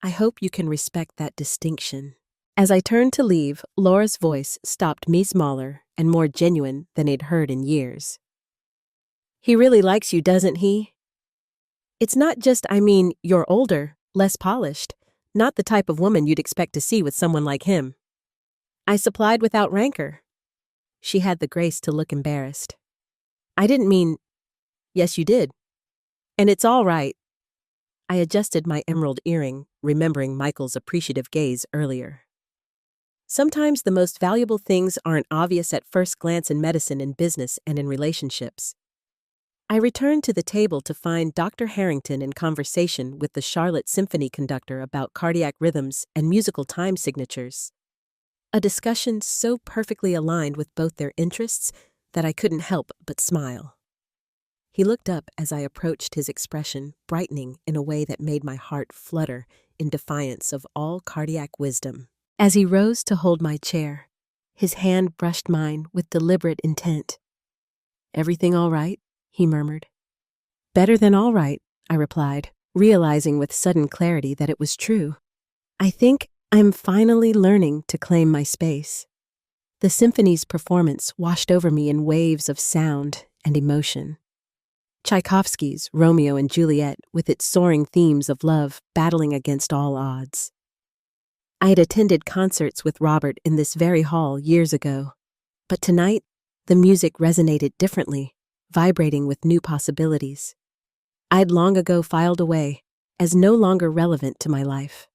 I hope you can respect that distinction. As I turned to leave, Laura's voice stopped me smaller and more genuine than I'd heard in years. He really likes you, doesn't he? It's not just, you're older, less polished, not the type of woman you'd expect to see with someone like him. I supplied without rancor. She had the grace to look embarrassed. I didn't mean, yes, you did. And it's all right. I adjusted my emerald earring, remembering Michael's appreciative gaze earlier. Sometimes the most valuable things aren't obvious at first glance in medicine and business and in relationships. I returned to the table to find Dr. Harrington in conversation with the Charlotte Symphony conductor about cardiac rhythms and musical time signatures. A discussion so perfectly aligned with both their interests that I couldn't help but smile. He looked up as I approached, his expression brightening in a way that made my heart flutter in defiance of all cardiac wisdom. As he rose to hold my chair, his hand brushed mine with deliberate intent. "Everything all right?" he murmured. "Better than all right," I replied, realizing with sudden clarity that it was true. "I think I'm finally learning to claim my space." The symphony's performance washed over me in waves of sound and emotion. Tchaikovsky's Romeo and Juliet, with its soaring themes of love battling against all odds. I had attended concerts with Robert in this very hall years ago, but tonight the music resonated differently, vibrating with new possibilities. I'd long ago filed away, as no longer relevant to my life.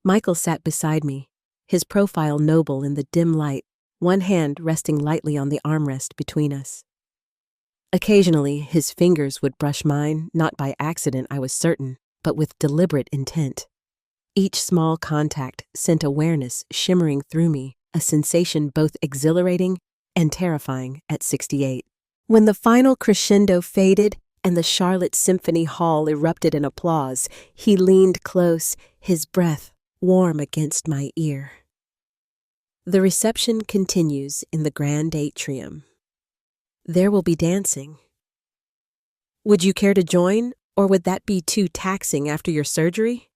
Michael sat beside me, his profile noble in the dim light, one hand resting lightly on the armrest between us. Occasionally, his fingers would brush mine, not by accident, I was certain, but with deliberate intent. Each small contact sent awareness shimmering through me, a sensation both exhilarating and terrifying at 68. When the final crescendo faded and the Charlotte Symphony Hall erupted in applause, he leaned close, his breath warm against my ear. The reception continues in the grand atrium. There will be dancing. Would you care to join, or would that be too taxing after your surgery?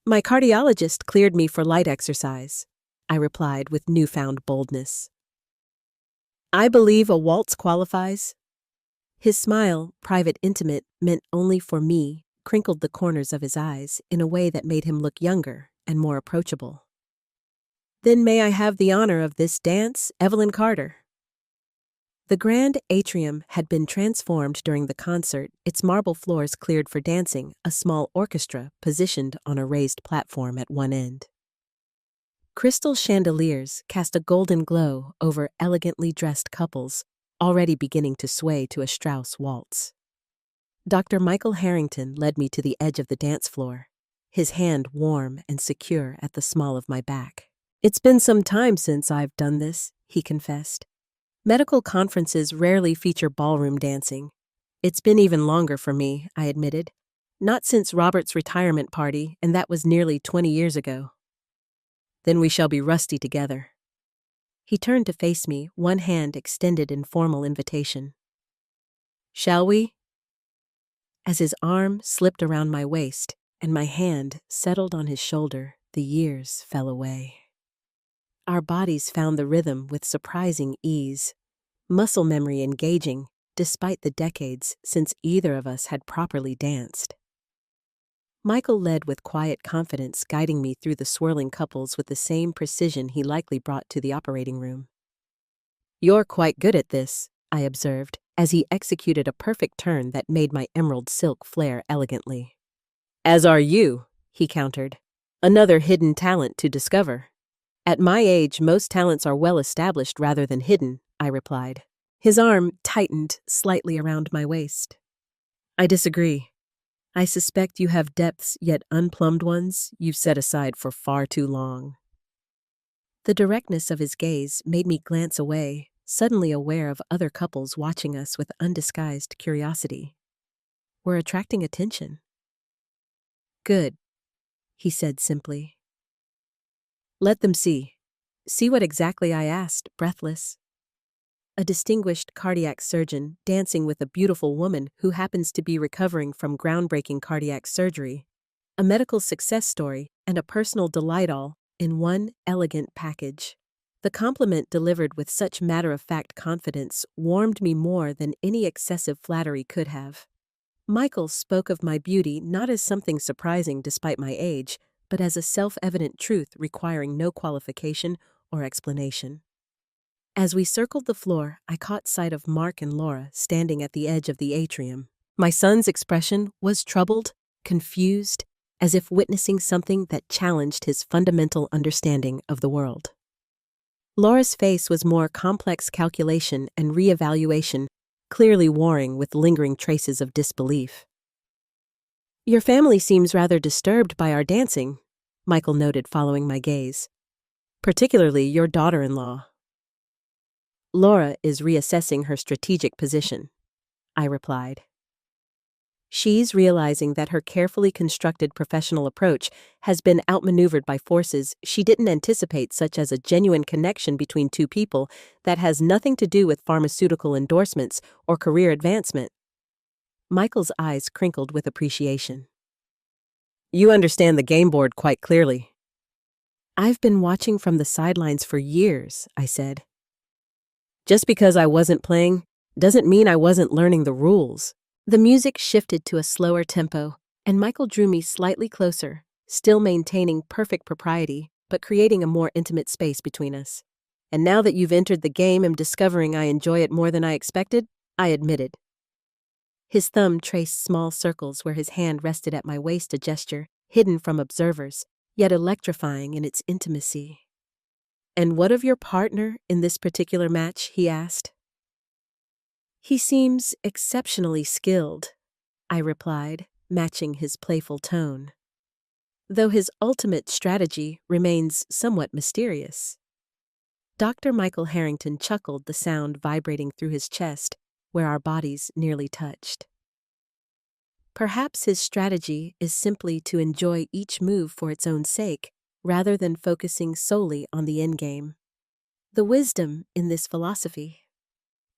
My cardiologist cleared me for light exercise, I replied with newfound boldness. I believe a waltz qualifies. His smile, private intimate, meant only for me, crinkled the corners of his eyes in a way that made him look younger and more approachable. Then may I have the honor of this dance, Evelyn Carter? The grand atrium had been transformed during the concert, its marble floors cleared for dancing, a small orchestra positioned on a raised platform at one end. Crystal chandeliers cast a golden glow over elegantly dressed couples, already beginning to sway to a Strauss waltz. Dr. Michael Harrington led me to the edge of the dance floor, his hand warm and secure at the small of my back. It's been some time since I've done this, he confessed. Medical conferences rarely feature ballroom dancing. It's been even longer for me, I admitted. Not since Robert's retirement party, and that was nearly 20 years ago. Then we shall be rusty together. He turned to face me, one hand extended in formal invitation. Shall we? As his arm slipped around my waist and my hand settled on his shoulder, the years fell away. Our bodies found the rhythm with surprising ease, muscle memory engaging despite the decades since either of us had properly danced. Michael led with quiet confidence, guiding me through the swirling couples with the same precision he likely brought to the operating room. You're quite good at this, I observed, as he executed a perfect turn that made my emerald silk flare elegantly. As are you, he countered. Another hidden talent to discover. At my age, most talents are well established rather than hidden, I replied. His arm tightened slightly around my waist. I disagree. I suspect you have depths, yet unplumbed ones, you've set aside for far too long. The directness of his gaze made me glance away, suddenly aware of other couples watching us with undisguised curiosity. We're attracting attention. Good, he said simply. Let them see. See what exactly I asked, breathless. a distinguished cardiac surgeon dancing with a beautiful woman who happens to be recovering from groundbreaking cardiac surgery, a medical success story, and a personal delight all in one elegant package. The compliment delivered with such matter-of-fact confidence warmed me more than any excessive flattery could have. Michael spoke of my beauty not as something surprising despite my age, but as a self-evident truth requiring no qualification or explanation. As we circled the floor, I caught sight of Mark and Laura standing at the edge of the atrium. My son's expression was troubled, confused, as if witnessing something that challenged his fundamental understanding of the world. Laura's face was more complex calculation and reevaluation, clearly warring with lingering traces of disbelief. "Your family seems rather disturbed by our dancing," Michael noted following my gaze. "Particularly your daughter-in-law." "Laura is reassessing her strategic position," I replied. "She's realizing that her carefully constructed professional approach has been outmaneuvered by forces she didn't anticipate, such as a genuine connection between two people that has nothing to do with pharmaceutical endorsements or career advancement." Michael's eyes crinkled with appreciation. "You understand the game board quite clearly." "I've been watching from the sidelines for years," I said. "Just because I wasn't playing doesn't mean I wasn't learning the rules." The music shifted to a slower tempo, and Michael drew me slightly closer, still maintaining perfect propriety, but creating a more intimate space between us. "And now that you've entered the game, I'm discovering I enjoy it more than I expected," I admitted. His thumb traced small circles where his hand rested at my waist, a gesture hidden from observers, yet electrifying in its intimacy. "And what of your partner in this particular match?" he asked. "He seems exceptionally skilled," I replied, matching his playful tone, "though his ultimate strategy remains somewhat mysterious." Dr. Michael Harrington chuckled, the sound vibrating through his chest, where our bodies nearly touched. "Perhaps his strategy is simply to enjoy each move for its own sake, rather than focusing solely on the endgame. The wisdom in this philosophy,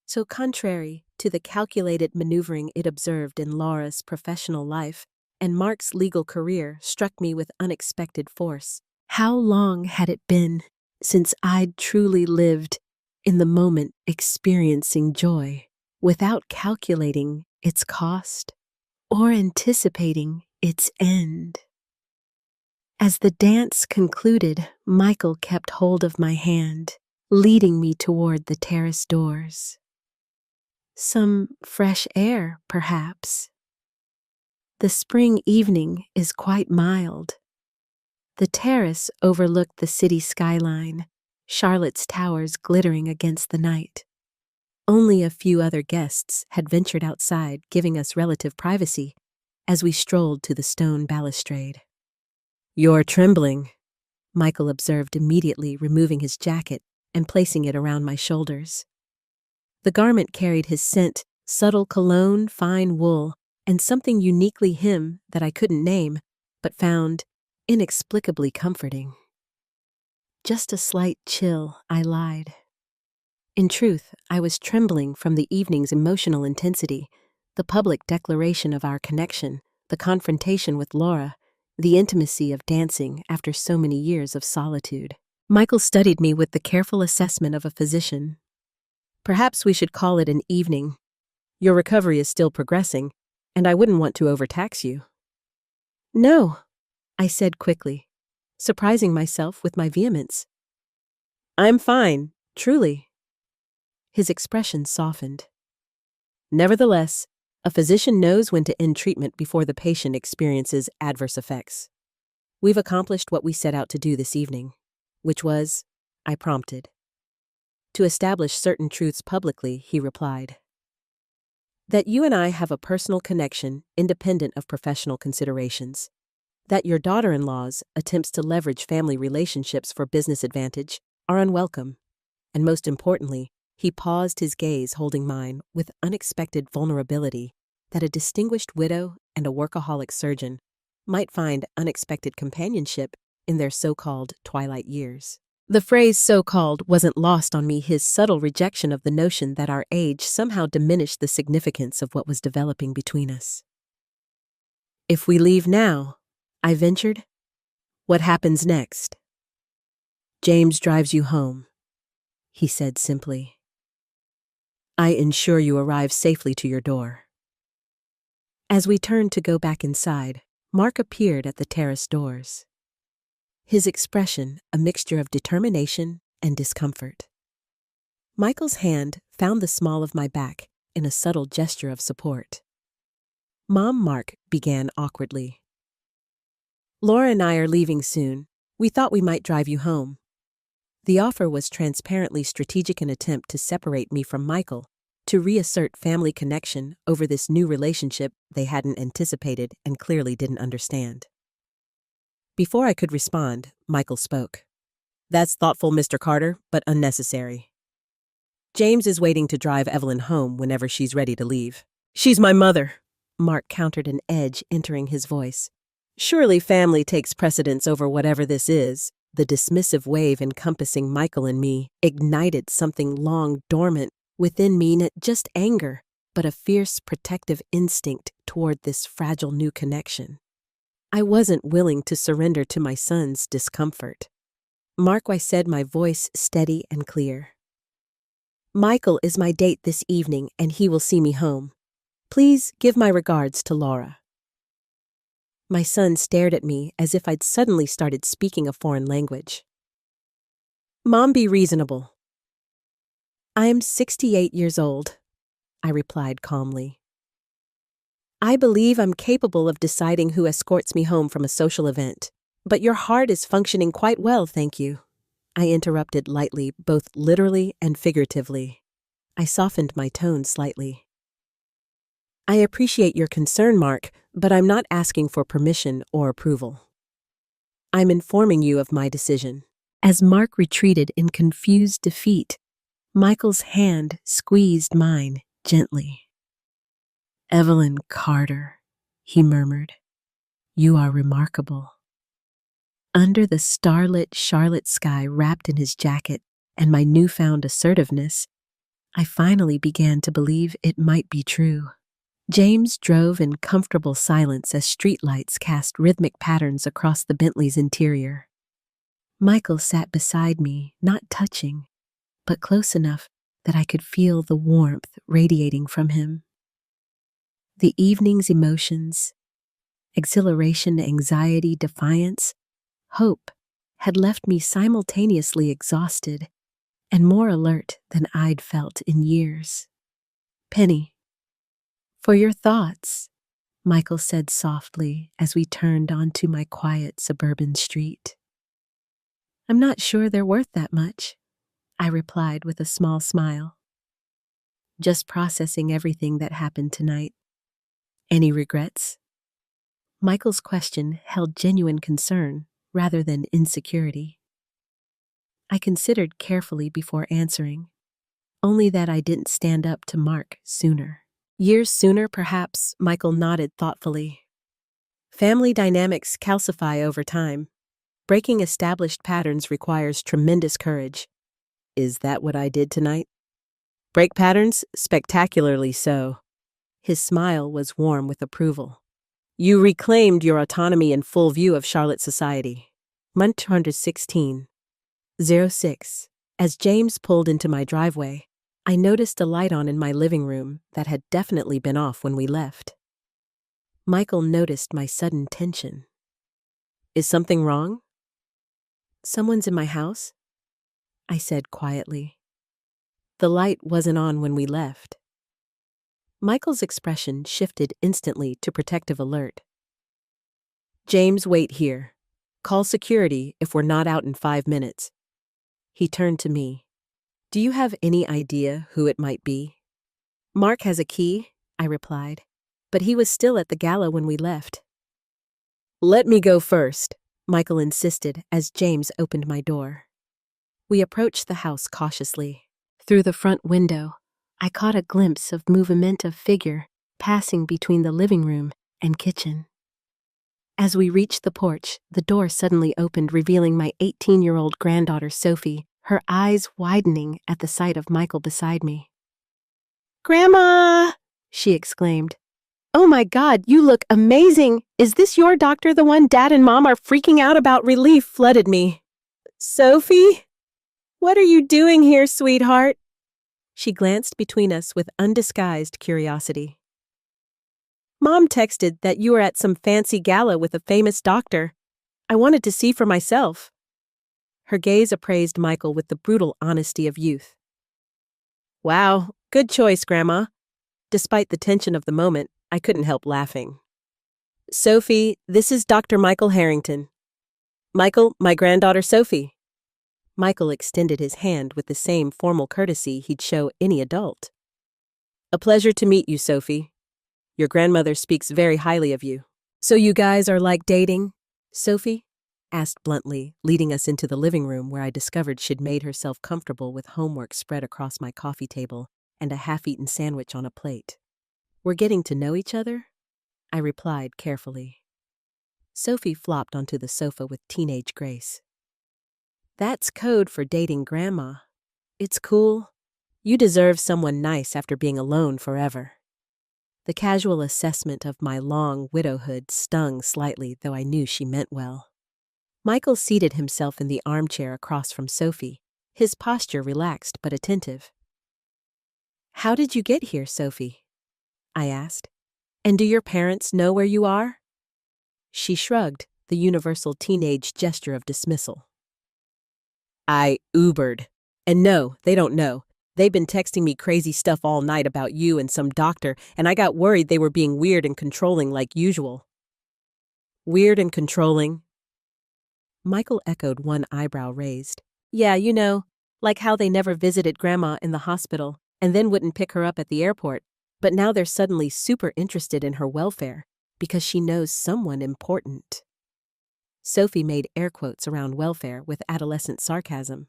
so contrary to the calculated maneuvering it observed in Laura's professional life and Mark's legal career, struck me with unexpected force. How long had it been since I'd truly lived in the moment, experiencing joy without calculating its cost or anticipating its end? As the dance concluded, Michael kept hold of my hand, leading me toward the terrace doors. Some fresh air, perhaps. The spring evening is quite mild. The terrace overlooked the city skyline, Charlotte's towers glittering against the night. Only a few other guests had ventured outside, giving us relative privacy as we strolled to the stone balustrade. "You're trembling," Michael observed, immediately removing his jacket and placing it around my shoulders. The garment carried his scent, subtle cologne, fine wool, and something uniquely him that I couldn't name, but found inexplicably comforting. "Just a slight chill," I lied. In truth, I was trembling from the evening's emotional intensity, the public declaration of our connection, the confrontation with Laura, the intimacy of dancing after so many years of solitude. Michael studied me with the careful assessment of a physician. "Perhaps we should call it an evening. Your recovery is still progressing, and I wouldn't want to overtax you." "No," I said quickly, surprising myself with my vehemence. "I'm fine, truly." His expression softened. "Nevertheless, a physician knows when to end treatment before the patient experiences adverse effects. We've accomplished what we set out to do this evening," which was, I prompted. "To establish certain truths publicly," he replied. "That you and I have a personal connection independent of professional considerations. That your daughter-in-law's attempts to leverage family relationships for business advantage are unwelcome. And most importantly, he paused, his gaze holding mine with unexpected vulnerability, that a distinguished widow and a workaholic surgeon might find unexpected companionship in their so-called twilight years. The phrase so-called wasn't lost on me, his subtle rejection of the notion that our age somehow diminished the significance of what was developing between us. If we leave now, I ventured, what happens next? James drives you home, he said simply. I ensure you arrive safely to your door. As we turned to go back inside, Mark appeared at the terrace doors. His expression a mixture of determination and discomfort. Michael's hand found the small of my back in a subtle gesture of support. Mom, Mark began awkwardly. Laura and I are leaving soon. We thought we might drive you home. The offer was transparently strategic, an attempt to separate me from Michael, to reassert family connection over this new relationship they hadn't anticipated and clearly didn't understand. Before I could respond, Michael spoke. That's thoughtful, Mr. Carter, but unnecessary. James is waiting to drive Evelyn home whenever she's ready to leave. She's my mother, Mark countered, an edge entering his voice. Surely family takes precedence over whatever this is. The dismissive wave encompassing Michael and me ignited something long dormant within me, not just anger, but a fierce protective instinct toward this fragile new connection. I wasn't willing to surrender to my son's discomfort. Mark, I said, my voice steady and clear. Michael is my date this evening, and he will see me home. Please give my regards to Laura. My son stared at me as if I'd suddenly started speaking a foreign language. Mom, be reasonable. I am 68 years old, I replied calmly. I believe I'm capable of deciding who escorts me home from a social event, but your heart is functioning quite well, thank you. I interrupted lightly, both literally and figuratively. I softened my tone slightly. I appreciate your concern, Mark, but I'm not asking for permission or approval. I'm informing you of my decision. As Mark retreated in confused defeat, Michael's hand squeezed mine gently. Evelyn Carter, he murmured, you are remarkable. Under the starlit Charlotte sky wrapped in his jacket and my newfound assertiveness, I finally began to believe it might be true. James drove in comfortable silence as streetlights cast rhythmic patterns across the Bentley's interior. Michael sat beside me, not touching, but close enough that I could feel the warmth radiating from him. The evening's emotions, exhilaration, anxiety, defiance, hope, had left me simultaneously exhausted and more alert than I'd felt in years. Penny, for your thoughts, Michael said softly as we turned onto my quiet suburban street. I'm not sure they're worth that much, I replied with a small smile. Just processing everything that happened tonight. Any regrets? Michael's question held genuine concern rather than insecurity. I considered carefully before answering, only that I didn't stand up to Mark sooner. Years sooner, perhaps, Michael nodded thoughtfully. Family dynamics calcify over time. Breaking established patterns requires tremendous courage. Is that what I did tonight? Break patterns? Spectacularly so. His smile was warm with approval. You reclaimed your autonomy in full view of Charlotte society. Month 216. 06. As James pulled into my driveway, I noticed a light on in my living room that had definitely been off when we left. Michael noticed my sudden tension. Is something wrong? Someone's in my house? I said quietly. The light wasn't on when we left. Michael's expression shifted instantly to protective alert. James, wait here. Call security if we're not out in 5 minutes. He turned to me. Do you have any idea who it might be? Mark has a key, I replied, but he was still at the gala when we left. Let me go first, Michael insisted as James opened my door. We approached the house cautiously. Through the front window, I caught a glimpse of movement of figure passing between the living room and kitchen. As we reached the porch, the door suddenly opened, revealing my 18-year-old granddaughter, Sophie, her eyes widening at the sight of Michael beside me. "Grandma!" she exclaimed. "Oh my God, you look amazing! Is this your doctor, the one Dad and Mom are freaking out about?" Relief flooded me. "Sophie? What are you doing here, sweetheart?" She glanced between us with undisguised curiosity. "Mom texted that you were at some fancy gala with a famous doctor. I wanted to see for myself." Her gaze appraised Michael with the brutal honesty of youth. "Wow, good choice, Grandma." Despite the tension of the moment, I couldn't help laughing. "Sophie, this is Dr. Michael Harrington. Michael, my granddaughter Sophie." Michael extended his hand with the same formal courtesy he'd show any adult. "A pleasure to meet you, Sophie. Your grandmother speaks very highly of you." "So you guys are like dating?" Sophie asked bluntly, leading us into the living room where I discovered she'd made herself comfortable with homework spread across my coffee table and a half-eaten sandwich on a plate. "We're getting to know each other?" I replied carefully. Sophie flopped onto the sofa with teenage grace. "That's code for dating Grandma. It's cool. You deserve someone nice after being alone forever." The casual assessment of my long widowhood stung slightly, though I knew she meant well. Michael seated himself in the armchair across from Sophie, his posture relaxed but attentive. "How did you get here, Sophie?" I asked. "And do your parents know where you are?" She shrugged, the universal teenage gesture of dismissal. "I Ubered. And no, they don't know. They've been texting me crazy stuff all night about you and some doctor, and I got worried they were being weird and controlling like usual." "Weird and controlling?" Michael echoed, one eyebrow raised. "Yeah, you know, like how they never visited Grandma in the hospital and then wouldn't pick her up at the airport, but now they're suddenly super interested in her welfare because she knows someone important." Sophie made air quotes around welfare with adolescent sarcasm.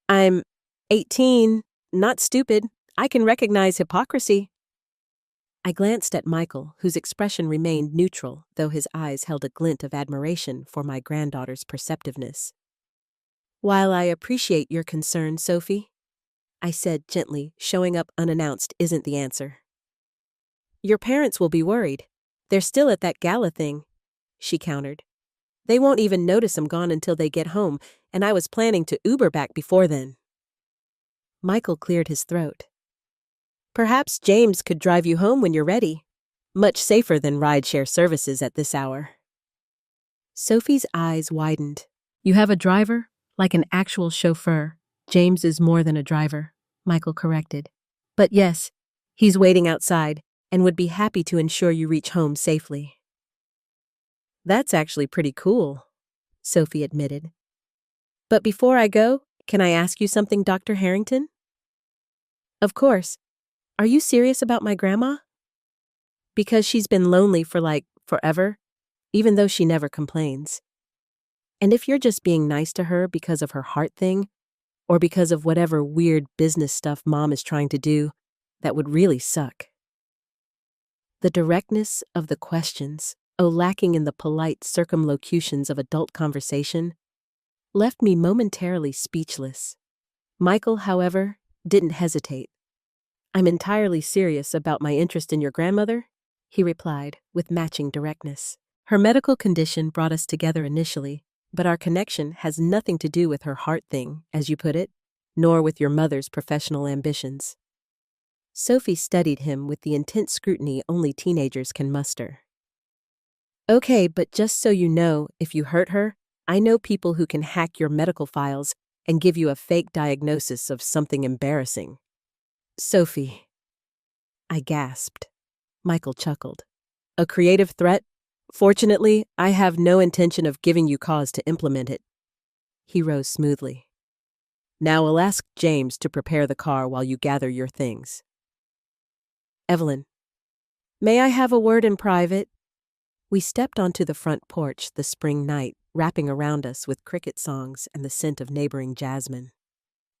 "I'm 18, not stupid. I can recognize hypocrisy." I glanced at Michael, whose expression remained neutral, though his eyes held a glint of admiration for my granddaughter's perceptiveness. "While I appreciate your concern, Sophie," I said gently, showing up unannounced isn't the answer. "Your parents will be worried. They're still at that gala thing," she countered. "They won't even notice I'm gone until they get home, and I was planning to Uber back before then." Michael cleared his throat. "Perhaps James could drive you home when you're ready. Much safer than rideshare services at this hour." Sophie's eyes widened. "You have a driver? Like an actual chauffeur. James is more than a driver," Michael corrected. "But yes, he's waiting outside and would be happy to ensure you reach home safely." "That's actually pretty cool," Sophie admitted. "But before I go, can I ask you something, Dr. Harrington?" "Of course. Are you serious about my grandma?" "Because she's been lonely for forever, even though she never complains. And if you're just being nice to her because of her heart thing, or because of whatever weird business stuff Mom is trying to do, that would really suck." The directness of the questions, lacking in the polite circumlocutions of adult conversation, left me momentarily speechless. Michael, however, didn't hesitate. "I'm entirely serious about my interest in your grandmother," he replied with matching directness. "Her medical condition brought us together initially, but our connection has nothing to do with her heart thing, as you put it, nor with your mother's professional ambitions." Sophie studied him with the intense scrutiny only teenagers can muster. "Okay, but just so you know, if you hurt her, I know people who can hack your medical files and give you a fake diagnosis of something embarrassing." "Sophie," I gasped. Michael chuckled. "A creative threat? Fortunately, I have no intention of giving you cause to implement it." He rose smoothly. "Now I'll ask James to prepare the car while you gather your things." "Evelyn, may I have a word in private?" We stepped onto the front porch the spring night, wrapping around us with cricket songs and the scent of neighboring jasmine.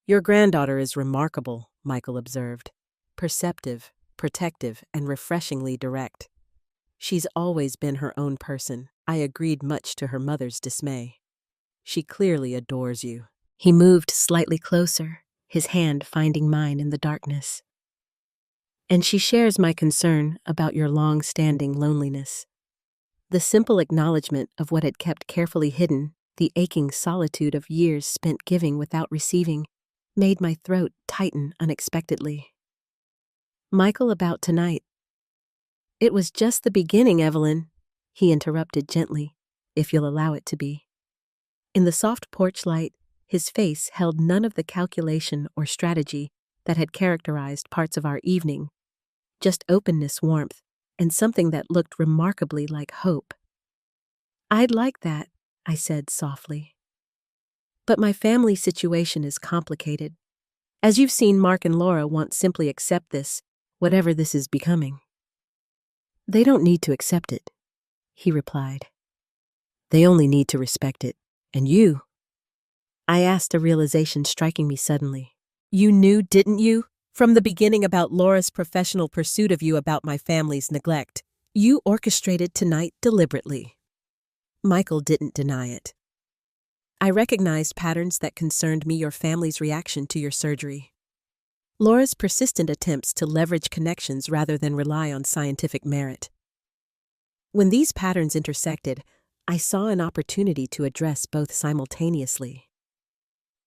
"Your granddaughter is remarkable," Michael observed. "Perceptive, protective, and refreshingly direct. She's always been her own person. I agreed, much to her mother's dismay. She clearly adores you. He moved slightly closer, his hand finding mine in the darkness. And she shares my concern about your long-standing loneliness. The simple acknowledgement of what had kept carefully hidden, the aching solitude of years spent giving without receiving, made my throat tighten unexpectedly. Michael, about tonight. It was just the beginning, Evelyn, he interrupted gently, if you'll allow it to be. In the soft porch light, his face held none of the calculation or strategy that had characterized parts of our evening, just openness, warmth, and something that looked remarkably like hope. I'd like that, I said softly. But my family situation is complicated. As you've seen, Mark and Laura won't simply accept this, whatever this is becoming. They don't need to accept it, he replied. They only need to respect it. And you? I asked, a realization striking me suddenly. You knew, didn't you? From the beginning, about Laura's professional pursuit of you, about my family's neglect. You orchestrated tonight deliberately. Michael didn't deny it. I recognized patterns that concerned me, your family's reaction to your surgery. Laura's persistent attempts to leverage connections rather than rely on scientific merit. When these patterns intersected, I saw an opportunity to address both simultaneously.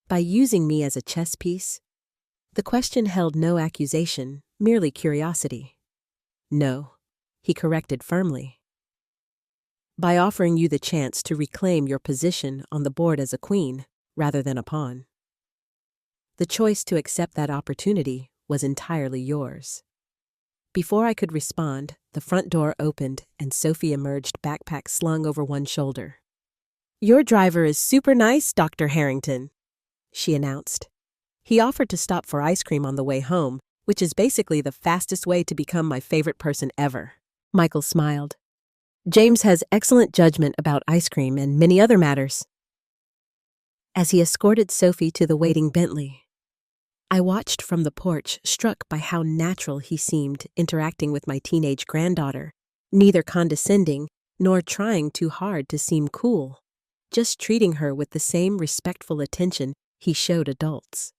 By using me as a chess piece, the question held no accusation, merely curiosity. No, he corrected firmly. By offering you the chance to reclaim your position on the board as a queen rather than a pawn. The choice to accept that opportunity was entirely yours. Before I could respond, the front door opened and Sophie emerged, backpack slung over one shoulder. Your driver is super nice, Dr. Harrington, she announced. He offered to stop for ice cream on the way home, which is basically the fastest way to become my favorite person ever. Michael smiled. James has excellent judgment about ice cream and many other matters. As he escorted Sophie to the waiting Bentley, I watched from the porch, struck by how natural he seemed interacting with my teenage granddaughter, neither condescending nor trying too hard to seem cool, just treating her with the same respectful attention he showed adults.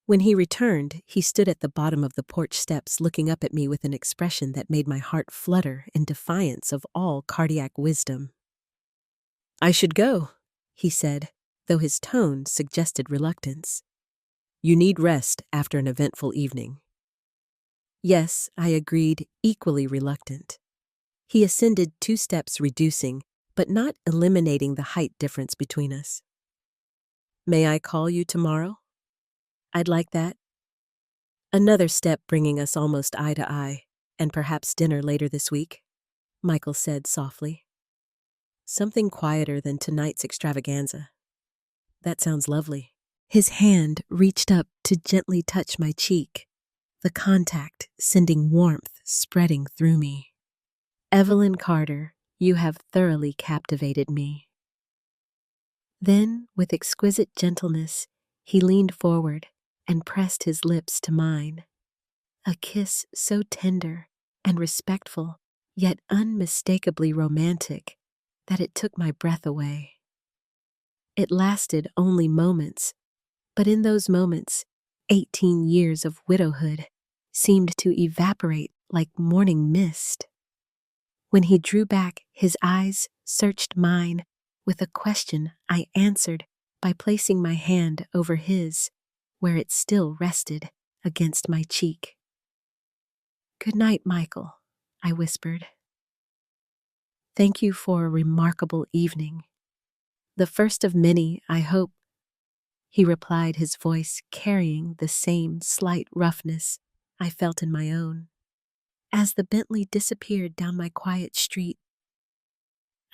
When he returned, he stood at the bottom of the porch steps, looking up at me with an expression that made my heart flutter in defiance of all cardiac wisdom. I should go, he said, though his tone suggested reluctance. You need rest after an eventful evening. Yes, I agreed, equally reluctant. He ascended 2 steps, reducing, but not eliminating the height difference between us. May I call you tomorrow? I'd like that. Another step bringing us almost eye to eye, and perhaps dinner later this week, Michael said softly. Something quieter than tonight's extravaganza. That sounds lovely. His hand reached up to gently touch my cheek, the contact sending warmth spreading through me. Evelyn Carter, you have thoroughly captivated me. Then, with exquisite gentleness, he leaned forward and pressed his lips to mine. A kiss so tender and respectful, yet unmistakably romantic, that it took my breath away. It lasted only moments, but in those moments, 18 years of widowhood seemed to evaporate like morning mist. When he drew back, his eyes searched mine with a question I answered by placing my hand over his, where it still rested against my cheek. Good night, Michael, I whispered. Thank you for a remarkable evening. The first of many, I hope, he replied, his voice carrying the same slight roughness I felt in my own. As the Bentley disappeared down my quiet street,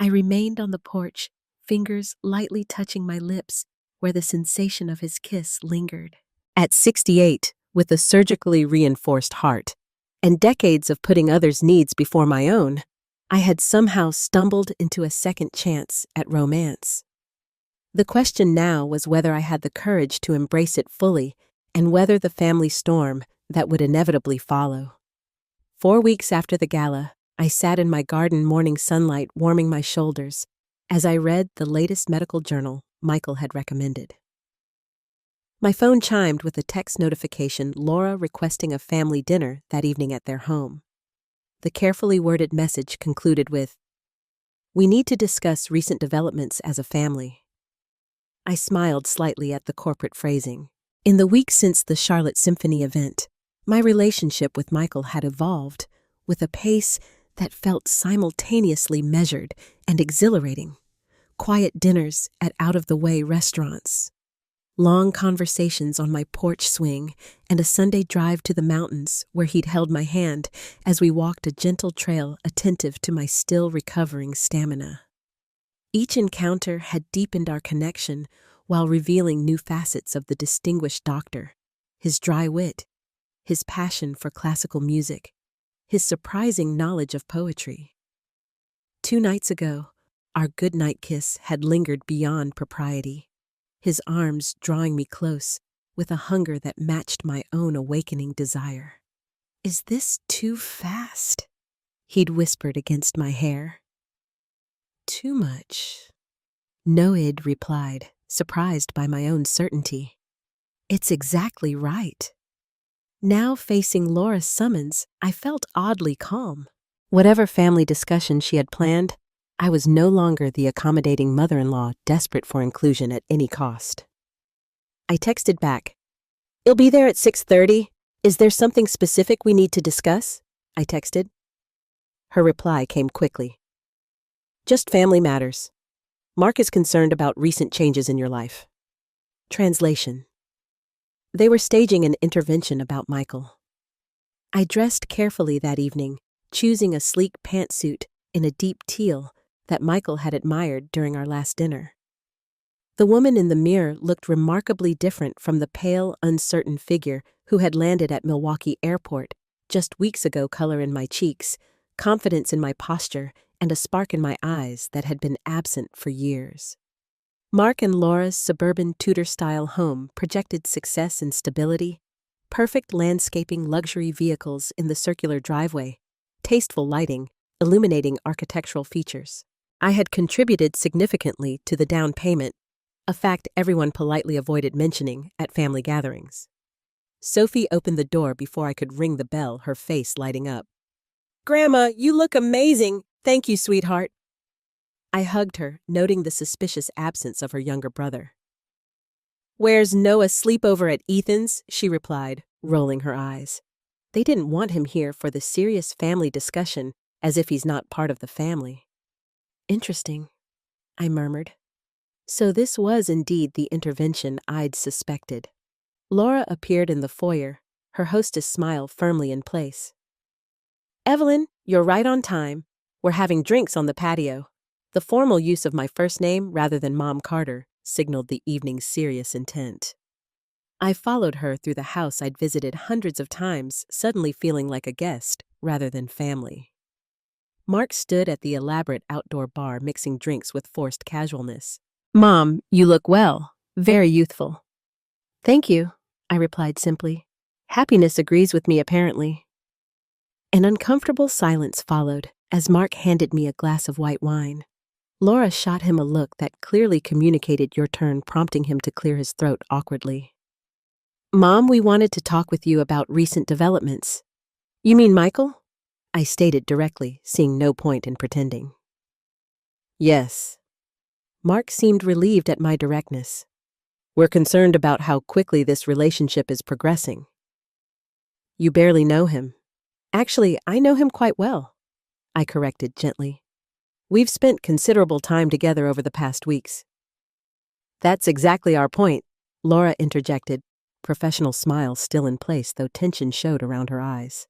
I remained on the porch, fingers lightly touching my lips where the sensation of his kiss lingered. At 68, with a surgically reinforced heart, and decades of putting others' needs before my own, I had somehow stumbled into a second chance at romance. The question now was whether I had the courage to embrace it fully and weather the family storm that would inevitably follow. 4 weeks after the gala, I sat in my garden, morning sunlight warming my shoulders, as I read the latest medical journal Michael had recommended. My phone chimed with a text notification, Laura requesting a family dinner that evening at their home. The carefully worded message concluded with, "We need to discuss recent developments as a family." I smiled slightly at the corporate phrasing. In the weeks since the Charlotte Symphony event, my relationship with Michael had evolved with a pace that felt simultaneously measured and exhilarating. Quiet dinners at out-of-the-way restaurants, long conversations on my porch swing, and a Sunday drive to the mountains where he'd held my hand as we walked a gentle trail attentive to my still recovering stamina. Each encounter had deepened our connection while revealing new facets of the distinguished doctor, his dry wit, his passion for classical music, his surprising knowledge of poetry. 2 nights ago, our goodnight kiss had lingered beyond propriety, his arms drawing me close with a hunger that matched my own awakening desire. "Is this too fast?" he'd whispered against my hair. "Too much." "No," I'd replied, surprised by my own certainty. "It's exactly right." Now facing Laura's summons, I felt oddly calm. Whatever family discussion she had planned, I was no longer the accommodating mother-in-law desperate for inclusion at any cost. I texted back, "You'll be there at 6:30? Is there something specific we need to discuss?" I texted. Her reply came quickly. "Just family matters. Mark is concerned about recent changes in your life." Translation: They were staging an intervention about Michael. I dressed carefully that evening, choosing a sleek pantsuit in a deep teal that Michael had admired during our last dinner. The woman in the mirror looked remarkably different from the pale, uncertain figure who had landed at Milwaukee Airport just weeks ago. Color in my cheeks, confidence in my posture, and a spark in my eyes that had been absent for years. Mark and Laura's suburban Tudor-style home projected success and stability, perfect landscaping, luxury vehicles in the circular driveway, tasteful lighting, illuminating architectural features. I had contributed significantly to the down payment, a fact everyone politely avoided mentioning at family gatherings. Sophie opened the door before I could ring the bell, her face lighting up. "Grandma, you look amazing. Thank you, sweetheart." I hugged her, noting the suspicious absence of her younger brother. "Where's Noah's sleepover at Ethan's?" she replied, rolling her eyes. They didn't want him here for the serious family discussion, as if he's not part of the family. "Interesting," I murmured. So this was indeed the intervention I'd suspected. Laura appeared in the foyer, her hostess smile firmly in place. "Evelyn, you're right on time. We're having drinks on the patio." The formal use of my first name rather than Mom Carter signaled the evening's serious intent. I followed her through the house I'd visited hundreds of times, suddenly feeling like a guest rather than family. Mark stood at the elaborate outdoor bar mixing drinks with forced casualness. "Mom, you look well. Very youthful." "Thank you," I replied simply. Happiness agrees with me, apparently. An uncomfortable silence followed as Mark handed me a glass of white wine. Laura shot him a look that clearly communicated your turn, prompting him to clear his throat awkwardly. "Mom, we wanted to talk with you about recent developments." "You mean Michael?" I stated directly, seeing no point in pretending. "Yes." Mark seemed relieved at my directness. "We're concerned about how quickly this relationship is progressing." "You barely know him." "Actually, I know him quite well," I corrected gently. "We've spent considerable time together over the past weeks." "That's exactly our point," Laura interjected, professional smile still in place though tension showed around her eyes.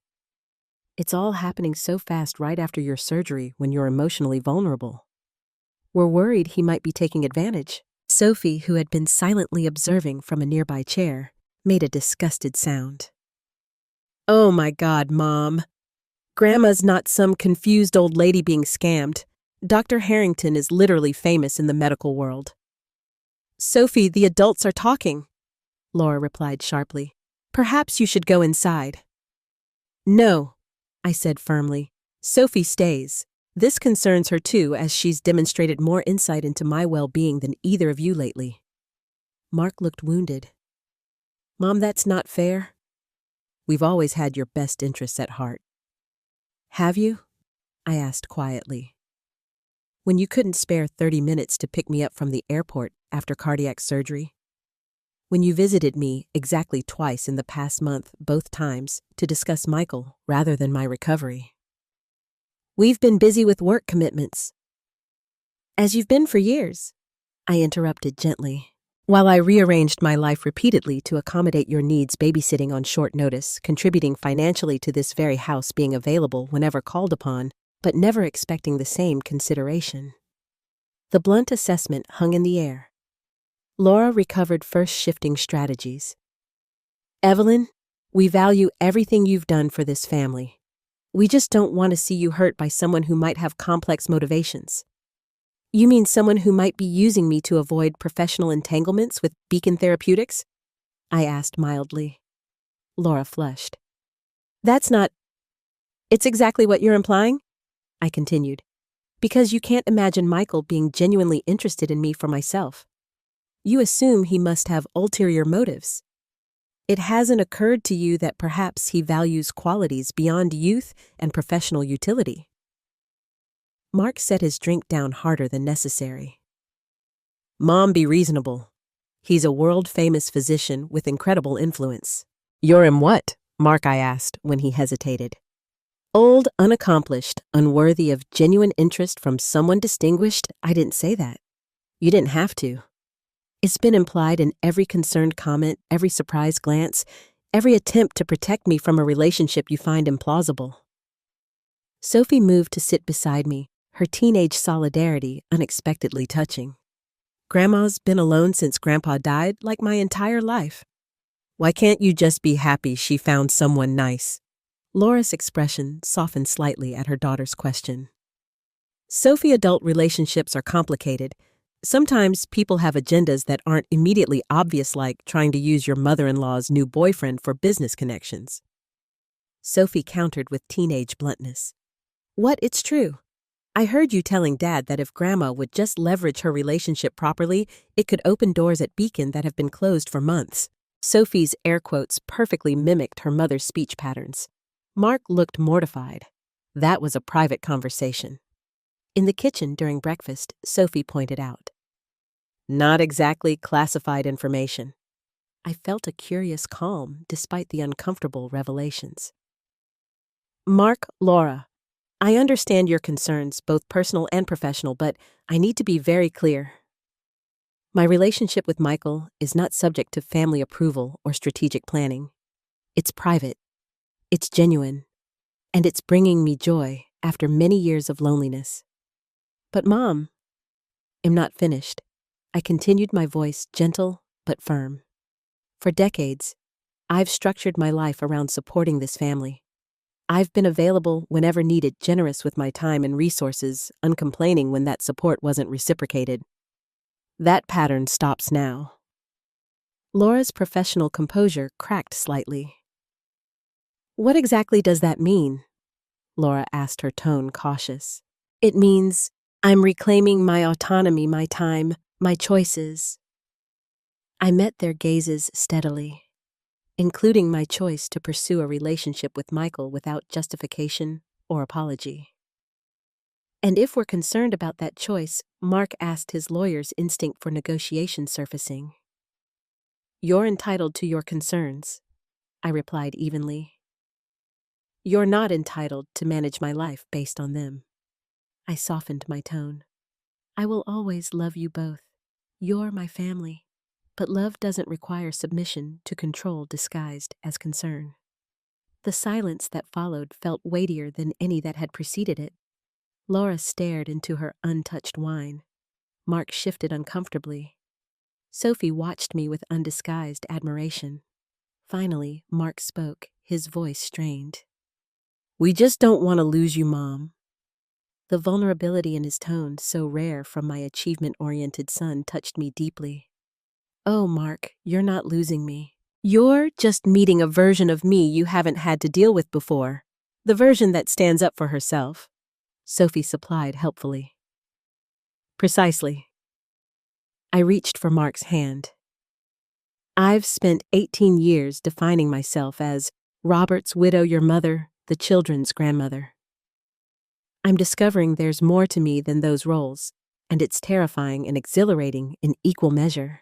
"It's all happening so fast right after your surgery when you're emotionally vulnerable. We're worried he might be taking advantage." Sophie, who had been silently observing from a nearby chair, made a disgusted sound. "Oh my God, Mom. Grandma's not some confused old lady being scammed. Dr. Harrington is literally famous in the medical world." "Sophie, the adults are talking," Laura replied sharply. "Perhaps you should go inside." "No," I said firmly. Sophie stays. This concerns her too, as she's demonstrated more insight into my well-being than either of you lately. Mark looked wounded. Mom, that's not fair. We've always had your best interests at heart. Have you? I asked quietly. When you couldn't spare 30 minutes to pick me up from the airport after cardiac surgery? When you visited me exactly twice in the past month, both times, to discuss Michael rather than my recovery? We've been busy with work commitments. As you've been for years, I interrupted gently. While I rearranged my life repeatedly to accommodate your needs, babysitting on short notice, contributing financially to this very house being available whenever called upon, but never expecting the same consideration. The blunt assessment hung in the air. Laura recovered first, shifting strategies. Evelyn, we value everything you've done for this family. We just don't want to see you hurt by someone who might have complex motivations. You mean someone who might be using me to avoid professional entanglements with Beacon Therapeutics? I asked mildly. Laura flushed. That's not... It's exactly what you're implying, I continued, because you can't imagine Michael being genuinely interested in me for myself. You assume he must have ulterior motives. It hasn't occurred to you that perhaps he values qualities beyond youth and professional utility. Mark set his drink down harder than necessary. Mom, be reasonable. He's a world-famous physician with incredible influence. You're him what? Mark, I asked when he hesitated. Old, unaccomplished, unworthy of genuine interest from someone distinguished? I didn't say that. You didn't have to. It's been implied in every concerned comment, every surprised glance, every attempt to protect me from a relationship you find implausible. Sophie moved to sit beside me, her teenage solidarity unexpectedly touching. Grandma's been alone since Grandpa died, like my entire life. Why can't you just be happy she found someone nice? Laura's expression softened slightly at her daughter's question. Sophie, adult relationships are complicated. Sometimes people have agendas that aren't immediately obvious, like trying to use your mother-in-law's new boyfriend for business connections. Sophie countered with teenage bluntness. What? It's true. I heard you telling Dad that if Grandma would just leverage her relationship properly, it could open doors at Beacon that have been closed for months. Sophie's air quotes perfectly mimicked her mother's speech patterns. Mark looked mortified. That was a private conversation. In the kitchen during breakfast, Sophie pointed out. Not exactly classified information. I felt a curious calm despite the uncomfortable revelations. Mark, Laura, I understand your concerns, both personal and professional, but I need to be very clear. My relationship with Michael is not subject to family approval or strategic planning. It's private, it's genuine, and it's bringing me joy after many years of loneliness. But Mom, I'm not finished. I continued, my voice gentle but firm. For decades, I've structured my life around supporting this family. I've been available whenever needed, generous with my time and resources, uncomplaining when that support wasn't reciprocated. That pattern stops now. Laura's professional composure cracked slightly. What exactly does that mean? Laura asked, her tone cautious. It means I'm reclaiming my autonomy, my time, my choices. I met their gazes steadily, including my choice to pursue a relationship with Michael without justification or apology. And if we're concerned about that choice, Mark asked, his lawyer's instinct for negotiation surfacing. You're entitled to your concerns, I replied evenly. You're not entitled to manage my life based on them. I softened my tone. I will always love you both. You're my family. But love doesn't require submission to control disguised as concern. The silence that followed felt weightier than any that had preceded it. Laura stared into her untouched wine. Mark shifted uncomfortably. Sophie watched me with undisguised admiration. Finally, Mark spoke, his voice strained. We just don't want to lose you, Mom. The vulnerability in his tone, so rare from my achievement-oriented son, touched me deeply. Oh, Mark, you're not losing me. You're just meeting a version of me you haven't had to deal with before. The version that stands up for herself, Sophie supplied helpfully. Precisely. I reached for Mark's hand. I've spent 18 years defining myself as Robert's widow, your mother, the children's grandmother. I'm discovering there's more to me than those roles, and it's terrifying and exhilarating in equal measure.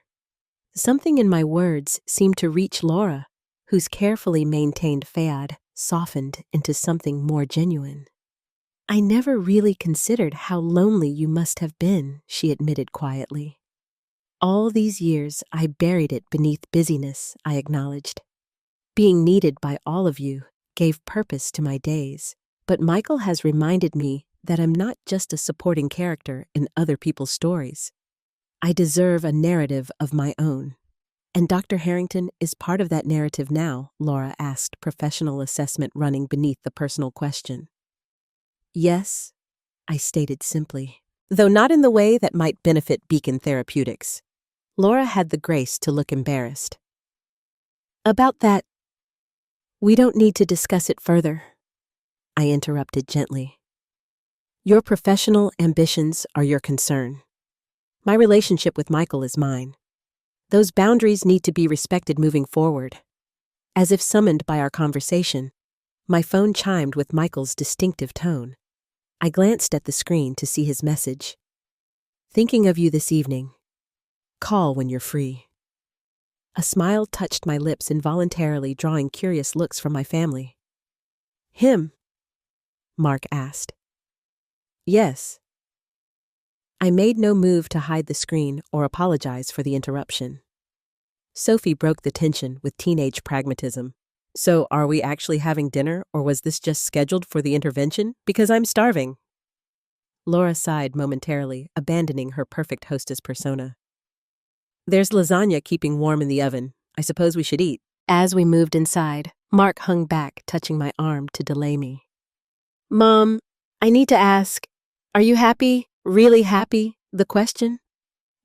Something in my words seemed to reach Laura, whose carefully maintained facade softened into something more genuine. I never really considered how lonely you must have been, she admitted quietly. All these years I buried it beneath busyness, I acknowledged. Being needed by all of you gave purpose to my days, but Michael has reminded me that I'm not just a supporting character in other people's stories. I deserve a narrative of my own. And Dr. Harrington is part of that narrative now, Laura asked, professional assessment running beneath the personal question. Yes, I stated simply, though not in the way that might benefit Beacon Therapeutics. Laura had the grace to look embarrassed. About that, we don't need to discuss it further, I interrupted gently. Your professional ambitions are your concern. My relationship with Michael is mine. Those boundaries need to be respected moving forward. As if summoned by our conversation, my phone chimed with Michael's distinctive tone. I glanced at the screen to see his message. Thinking of you this evening. Call when you're free. A smile touched my lips involuntarily, drawing curious looks from my family. Him? Mark asked. Yes. I made no move to hide the screen or apologize for the interruption. Sophie broke the tension with teenage pragmatism. So, are we actually having dinner, or was this just scheduled for the intervention? Because I'm starving. Laura sighed momentarily, abandoning her perfect hostess persona. There's lasagna keeping warm in the oven. I suppose we should eat. As we moved inside, Mark hung back, touching my arm to delay me. Mom, I need to ask, are you happy? Really happy? The question,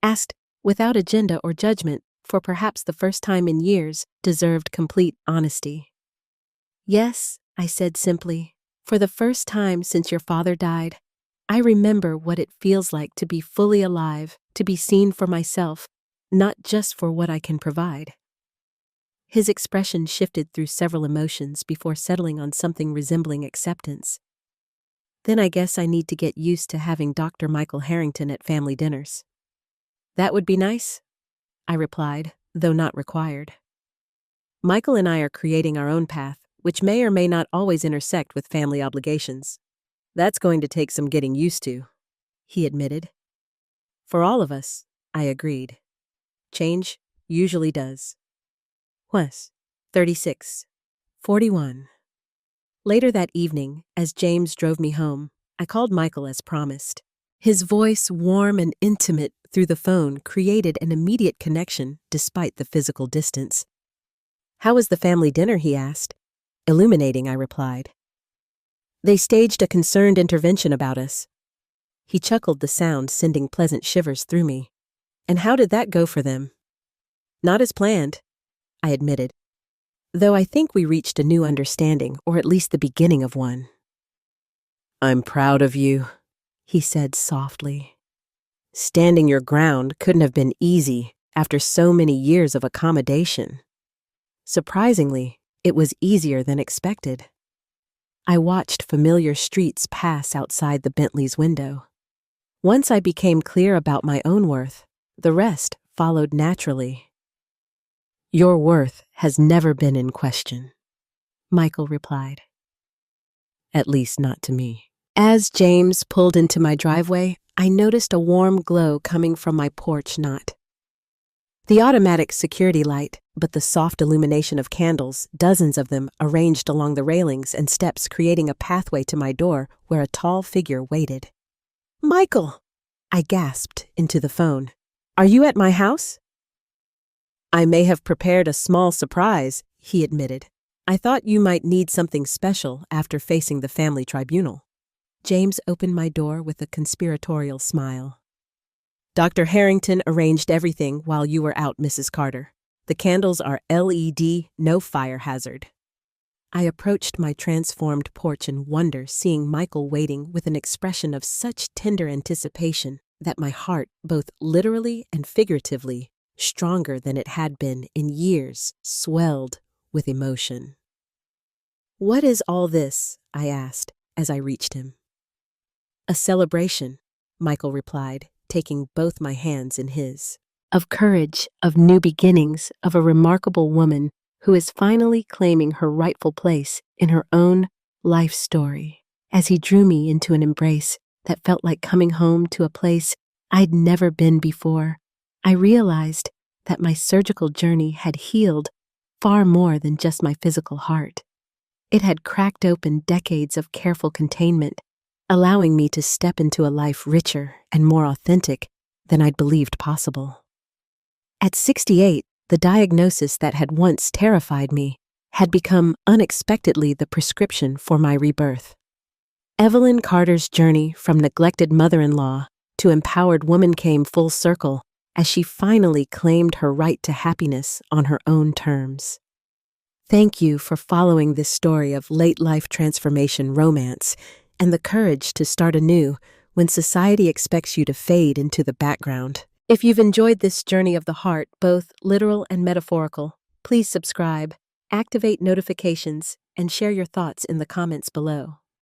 asked without agenda or judgment, for perhaps the first time in years, deserved complete honesty. Yes, I said simply. For the first time since your father died, I remember what it feels like to be fully alive, to be seen for myself, not just for what I can provide. His expression shifted through several emotions before settling on something resembling acceptance. Then I guess I need to get used to having Dr. Michael Harrington at family dinners. That would be nice, I replied, though not required. Michael and I are creating our own path, which may or may not always intersect with family obligations. That's going to take some getting used to, he admitted. For all of us, I agreed. Change usually does. Was 36, 41. Later that evening, as James drove me home, I called Michael as promised. His voice, warm and intimate through the phone, created an immediate connection despite the physical distance. How was the family dinner, he asked. Illuminating, I replied. They staged a concerned intervention about us. He chuckled, the sound sending pleasant shivers through me. And how did that go for them? Not as planned, I admitted. Though I think we reached a new understanding, or at least the beginning of one. I'm proud of you, he said softly. Standing your ground couldn't have been easy after so many years of accommodation. Surprisingly, it was easier than expected. I watched familiar streets pass outside the Bentley's window. Once I became clear about my own worth, the rest followed naturally. Your worth has never been in question, Michael replied. At least not to me. As James pulled into my driveway, I noticed a warm glow coming from my porch, not the automatic security light, but the soft illumination of candles, dozens of them arranged along the railings and steps, creating a pathway to my door where a tall figure waited. Michael! I gasped into the phone. Are you at my house? I may have prepared a small surprise, he admitted. I thought you might need something special after facing the family tribunal. James opened my door with a conspiratorial smile. Dr. Harrington arranged everything while you were out, Mrs. Carter. The candles are LED, no fire hazard. I approached my transformed porch in wonder, seeing Michael waiting with an expression of such tender anticipation that my heart, both literally and figuratively, stronger than it had been in years, swelled with emotion. "What is all this?" I asked as I reached him. "A celebration," Michael replied, taking both my hands in his. "Of courage, of new beginnings, of a remarkable woman who is finally claiming her rightful place in her own life story." As he drew me into an embrace that felt like coming home to a place I'd never been before, I realized that my surgical journey had healed far more than just my physical heart. It had cracked open decades of careful containment, allowing me to step into a life richer and more authentic than I'd believed possible. At 68, the diagnosis that had once terrified me had become unexpectedly the prescription for my rebirth. Evelyn Carter's journey from neglected mother-in-law to empowered woman came full circle as she finally claimed her right to happiness on her own terms. Thank you for following this story of late life transformation romance and the courage to start anew when society expects you to fade into the background. If you've enjoyed this journey of the heart, both literal and metaphorical, please subscribe, activate notifications, and share your thoughts in the comments below.